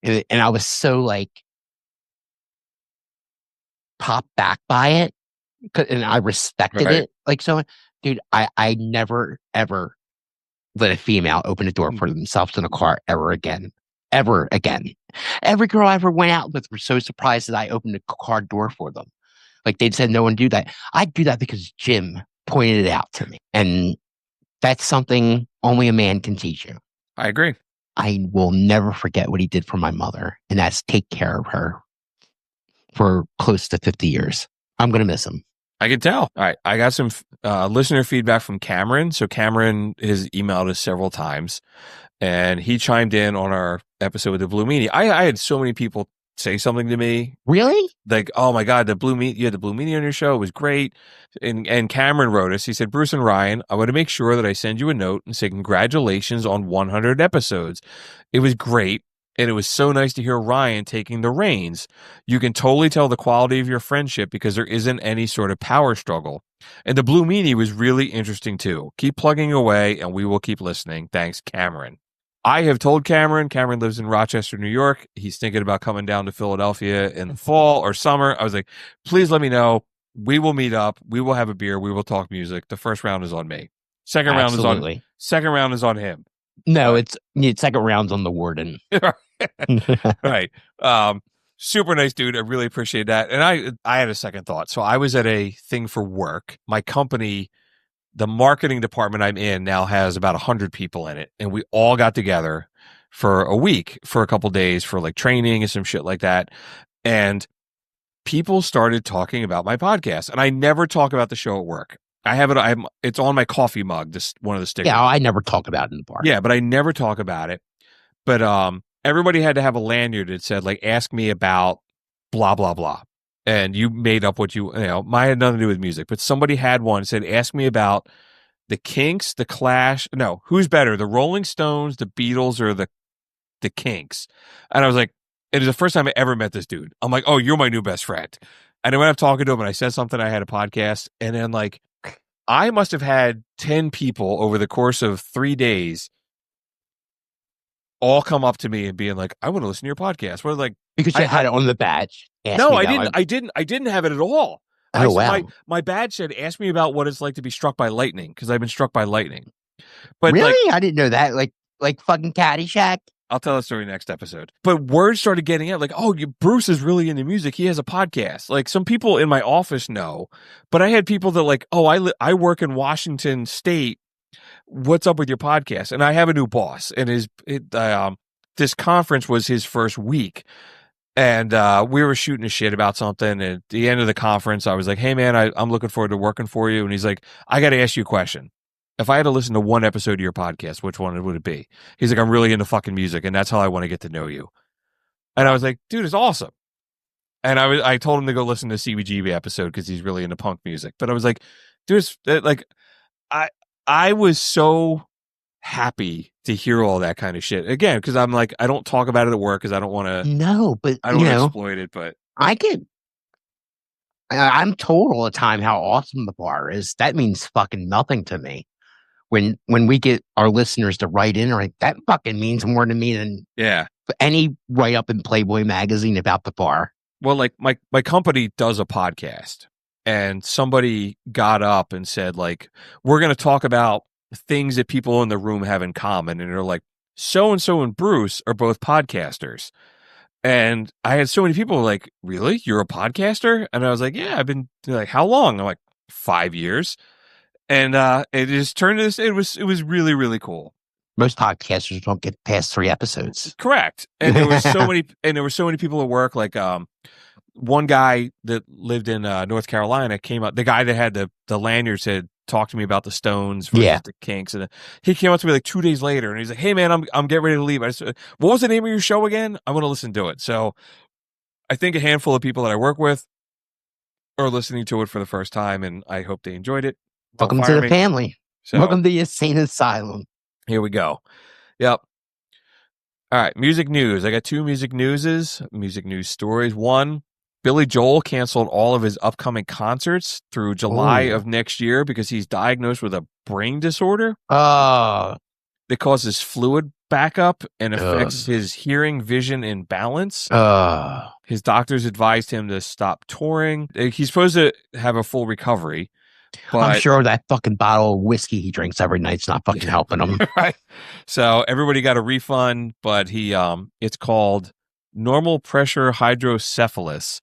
And I was so like popped back by it. And I respected it. Like, so, dude, I never, ever let a female open a door for themselves in a car ever again. Ever again. Every girl I ever went out with were so surprised that I opened a car door for them. Like they'd said no one do that. I'd do that because Jim pointed it out to me. And that's something only a man can teach you. I agree. I will never forget what he did for my mother. And that's take care of her for close to 50 years. I'm going to miss him. I can tell. All right. I got some listener feedback from Cameron. So Cameron has emailed us several times and he chimed in on our episode with the Blue Meanie. I had so many people say something to me. Really? Like, "Oh my God, you had the Blue Meanie on your show. It was great." And Cameron wrote us. He said, "Bruce and Ryan, I want to make sure that I send you a note and say congratulations on 100 episodes. It was great. And it was so nice to hear Ryan taking the reins. You can totally tell the quality of your friendship because there isn't any sort of power struggle. And the Blue Meanie was really interesting too. Keep plugging away and we will keep listening. Thanks, Cameron. I have told Cameron lives in Rochester, New York. He's thinking about coming down to Philadelphia in the fall or summer. I was like, please let me know. We will meet up. We will have a beer. We will talk music. The first round is on me. Second round is on him. No, it's second round's on the warden. Right. Super nice dude. I really appreciate that. And I had a second thought. So I was at a thing for work. My company, the marketing department I'm in now has about 100 people in it. And we all got together for a week, for a couple days for like training and some shit like that. And people started talking about my podcast. And I never talk about the show at work. I have it. It's on my coffee mug. This one of the stickers. Yeah, I never talk about it in the bar. Yeah, but I never talk about it. But everybody had to have a lanyard that said like, "Ask me about blah blah blah," and you made up what you know. Mine had nothing to do with music, but somebody had one that said, "Ask me about the Kinks, the Clash." No, who's better, the Rolling Stones, the Beatles, or the Kinks? And I was like, it is the first time I ever met this dude. I'm like, oh, you're my new best friend. And I went up talking to him, and I said something. I had a podcast, and then like. I must have had 10 people over the course of 3 days all come up to me and being like, I want to listen to your podcast. What like because you had it on the badge. No, I didn't have it at all. Oh, wow. My badge said, ask me about what it's like to be struck by lightning, because I've been struck by lightning. But really? like, I didn't know that. Like fucking Caddyshack. I'll tell that story next episode. But word started getting out like, oh, Bruce is really into music. He has a podcast. Like some people in my office know, but I had people that like, oh, I work in Washington State. What's up with your podcast? And I have a new boss, and this conference was his first week. And we were shooting a shit about something. And at the end of the conference, I was like, hey, man, I'm looking forward to working for you. And he's like, I got to ask you a question. If I had to listen to one episode of your podcast, which one would it be? He's like, I'm really into fucking music, and that's how I want to get to know you. And I was like, dude, it's awesome. And I told him to go listen to the CBGB episode because he's really into punk music. But I was like, dude, like, I was so happy to hear all that kind of shit. Again, because I'm like, I don't talk about it at work because I don't want to. No, but I don't want to exploit it. But I'm told all the time how awesome the bar is. That means fucking nothing to me. When we get our listeners to write in, like that fucking means more to me than any write up in Playboy magazine about the bar. Well, like my company does a podcast, and somebody got up and said like, we're going to talk about things that people in the room have in common, and they're like, so and Bruce are both podcasters. And I had so many people like, really? You're a podcaster? And I was like, yeah, I've been like, how long? I'm like, 5 years. And it just turned to this. It was really, really cool. Most podcasters don't get past 3 episodes. Correct. And there were so many people at work. Like one guy that lived in North Carolina came up. The guy that had the lanyard said, "Talk to me about the Stones versus the Kinks." And he came up to me like 2 days later, and he's like, "Hey man, I'm getting ready to leave. What was the name of your show again? I want to listen to it." So I think a handful of people that I work with are listening to it for the first time, and I hope they enjoyed it. Welcome to the family. So, welcome to the insane asylum. Here we go. Yep. All right. Music news. I got 2 music news stories. One, Billy Joel canceled all of his upcoming concerts through July of next year because he's diagnosed with a brain disorder. That causes fluid backup and affects his hearing, vision, and balance. His doctors advised him to stop touring. He's supposed to have a full recovery. But, I'm sure that fucking bottle of whiskey he drinks every night's not fucking helping him. Right. So everybody got a refund, but it's called normal pressure hydrocephalus,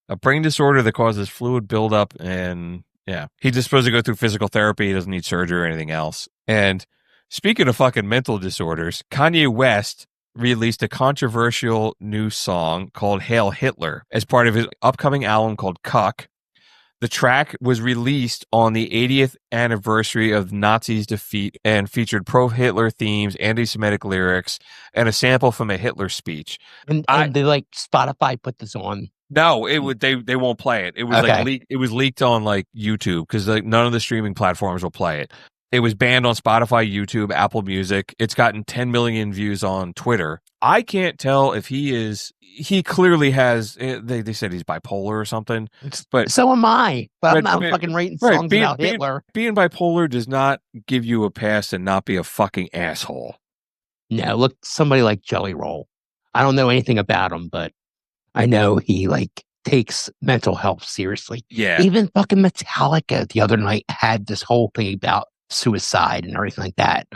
a brain disorder that causes fluid buildup. And he's just supposed to go through physical therapy. He doesn't need surgery or anything else. And speaking of fucking mental disorders, Kanye West released a controversial new song called Hail Hitler as part of his upcoming album called Cuck. The track was released on the 80th anniversary of Nazis' defeat and featured pro-Hitler themes, anti-Semitic lyrics, and a sample from a Hitler speech. And they like Spotify put this on. No, they won't play it. It was like it was leaked on like YouTube because like none of the streaming platforms will play it. It was banned on Spotify, YouTube, Apple Music. It's gotten 10 million views on Twitter. I can't tell if he clearly has, they said he's bipolar or something. But so am I. But I'm not fucking writing songs about Hitler. Being bipolar does not give you a pass and not be a fucking asshole. No, look, somebody like Jelly Roll. I don't know anything about him, but I know he like takes mental health seriously. Yeah. Even fucking Metallica the other night had this whole thing about suicide and everything like that.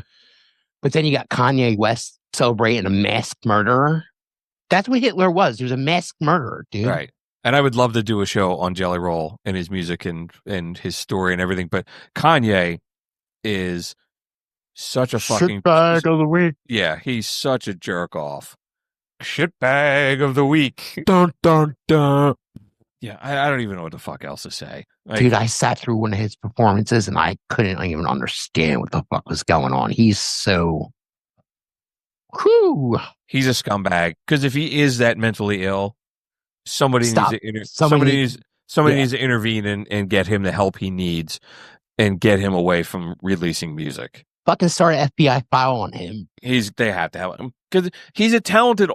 But then you got Kanye West celebrating a masked murderer. That's what Hitler was. He was a masked murderer, dude. Right. And I would love to do a show on Jelly Roll and his music and his story and everything. But Kanye is such a fucking shitbag of the week. Yeah, he's such a jerk off. Shitbag of the week. Dun, dun, dun. Yeah, I don't even know what the fuck else to say. Like, dude, I sat through one of his performances and I couldn't even understand what the fuck was going on. He's so... Whew. He's a scumbag. Because if he is that mentally ill, somebody needs to intervene and get him the help he needs and get him away from releasing music. Fucking start an FBI file on him. They have to have him because he's a talented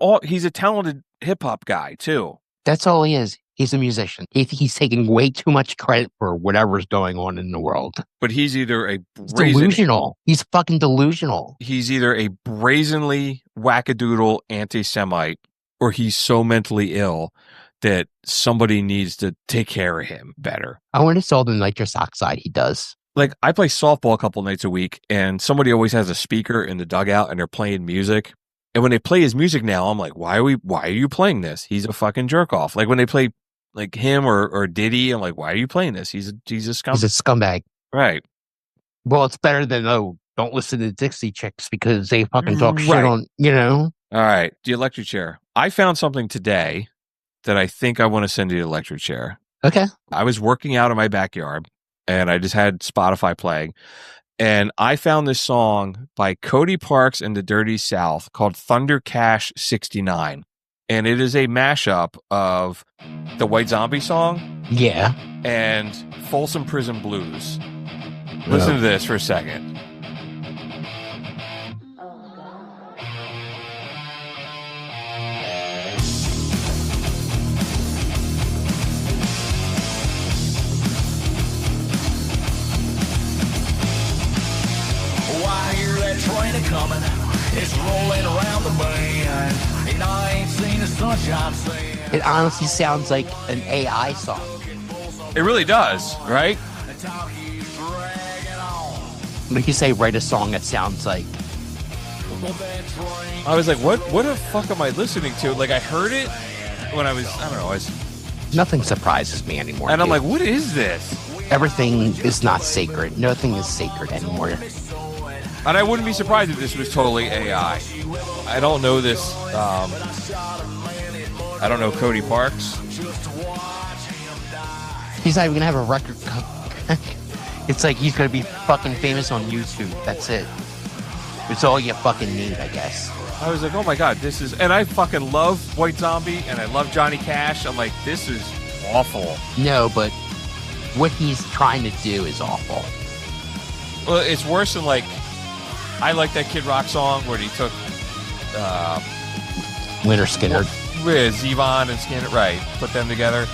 hip hop guy too. That's all he is. He's a musician. He's taking way too much credit for whatever's going on in the world. But he's either delusional. He's fucking delusional. He's either a brazenly wackadoodle anti-Semite, or he's so mentally ill that somebody needs to take care of him better. I wonder if all the nitrous oxide he does. Like, I play softball a couple nights a week, and somebody always has a speaker in the dugout, and they're playing music. And when they play his music now, I'm like, why are you playing this? He's a fucking jerk off. Like when they play like him or Diddy, I'm like, why are you playing this? He's a scumbag. He's a scumbag. Right. Well, it's better than, don't listen to Dixie Chicks because they fucking talk shit on, All right. The electric chair. I found something today that I think I want to send you the electric chair. Okay. I was working out in my backyard and I just had Spotify playing. And I found this song by Cody Parks and the Dirty South called Thunder Cash 69. And it is a mashup of the White Zombie song. Yeah. And Folsom Prison Blues. Listen to this for a second. Train a coming, it's rolling around the bend, and I ain't seen the sunshine saying. It honestly sounds like an AI song. It really does, right? Like you say, write a song that sounds like. I was like, what the fuck am I listening to? Like, I heard it when I don't know. Nothing surprises me anymore. And I'm like, what is this? Everything is not sacred. Nothing is sacred anymore. And I wouldn't be surprised if this was totally AI. I don't know this. I don't know Cody Parks. He's not even gonna have a record. It's like he's gonna be fucking famous on YouTube. That's it. It's all you fucking need, I guess. I was like, oh my god, this is. And I fucking love White Zombie and I love Johnny Cash. I'm like, this is awful. No, but what he's trying to do is awful. Well, it's worse than like. I like that Kid Rock song where he took Winter Skinner with Zevon and Skinner, right? Put them together.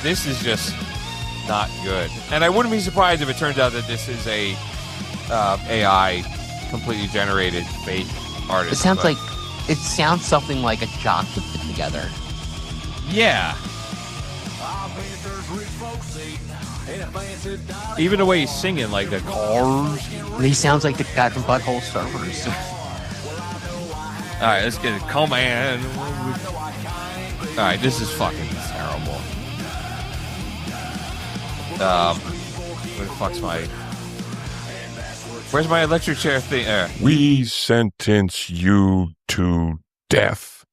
This is just not good, and I wouldn't be surprised if it turns out that this is a AI completely generated fake artist. It sounds something like a jock would put together. Yeah. Even the way he's singing, like the cars. He sounds like the guy from Butthole Surfers. All right, let's get it. Come on. All right, this is fucking terrible. Where the fuck's where's my electric chair thing? We sentence you to death.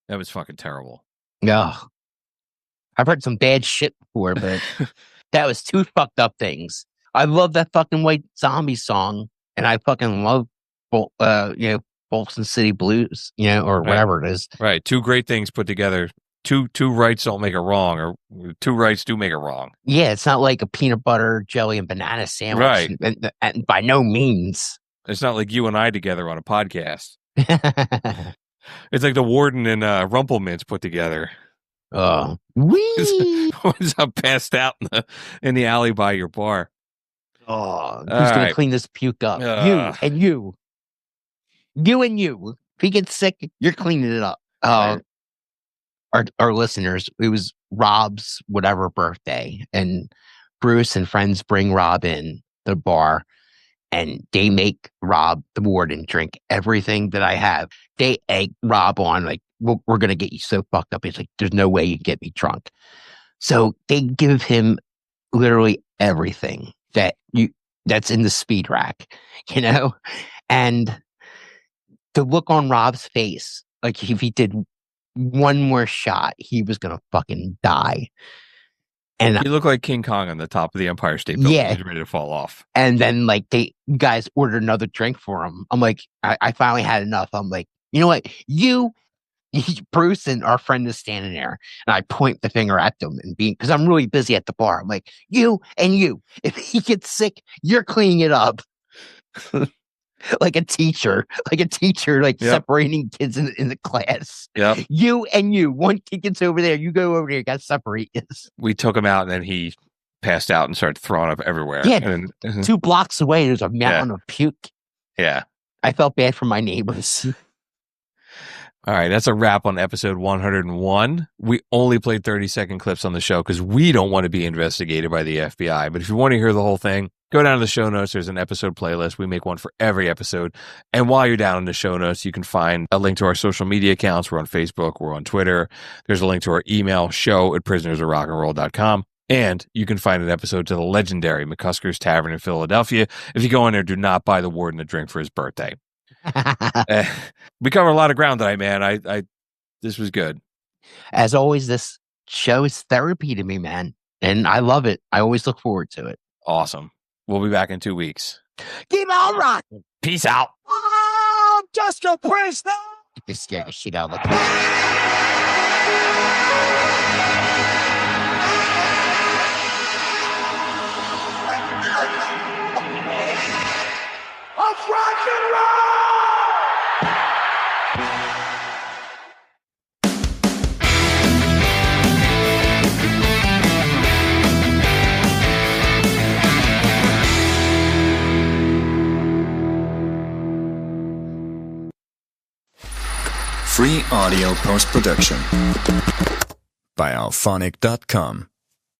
That was fucking terrible. Yeah. I've heard some bad shit before, but that was two fucked up things. I love that fucking White Zombie song, and I fucking love, Folsom City Blues, or whatever it is. Right. Two great things put together two rights don't make a wrong, or two rights do make a wrong. Yeah, it's not like a peanut butter, jelly, and banana sandwich. Right. And by no means. It's not like you and I together on a podcast. It's like the warden and Rumpelmints put together. Oh, wee! One's up passed out in the alley by your bar. Oh, who's gonna clean this puke up? You and you. You and you. If he gets sick, you're cleaning it up. Our listeners, it was Rob's whatever birthday, and Bruce and friends bring Rob in the bar, and they make Rob, the warden, drink everything that I have. They egg Rob on, like, we're going to get you so fucked up. He's like, there's no way you can get me drunk. So they give him literally everything that's in the speed rack, you know? And the look on Rob's face, like if he did one more shot, he was going to fucking die. And he looked like King Kong on the top of the Empire State Building. Yeah. He's ready to fall off. And then, like, guys ordered another drink for him. I'm like, I finally had enough. I'm like, you know what? Bruce and our friend is standing there, and I point the finger at them and because I'm really busy at the bar. I'm like, you and you. If he gets sick, you're cleaning it up. like a teacher, Yep. separating kids in the class. Yep. You and you. One kid gets over there. You go over there. You got to separate this. We took him out, and then he passed out and started throwing up everywhere. Yeah. And then, 2 blocks away, there's a mountain of puke. yeah. I felt bad for my neighbors. All right, that's a wrap on episode 101. We only played 30-second clips on the show because we don't want to be investigated by the FBI. But if you want to hear the whole thing, go down to the show notes. There's an episode playlist. We make one for every episode. And while you're down in the show notes, you can find a link to our social media accounts. We're on Facebook. We're on Twitter. There's a link to our email, show@prisonersofrockandroll.com. And you can find an episode to the legendary McCusker's Tavern in Philadelphia. If you go in there, do not buy the warden a drink for his birthday. We covered a lot of ground tonight, man. This was good. As always, this show is therapy to me, man. And I love it. I always look forward to it. Awesome. We'll be back in 2 weeks. Keep on rocking. Peace out. I'm just a prisoner. You scared the shit out of the Of rock and roll! Free audio post-production by alphonic.com.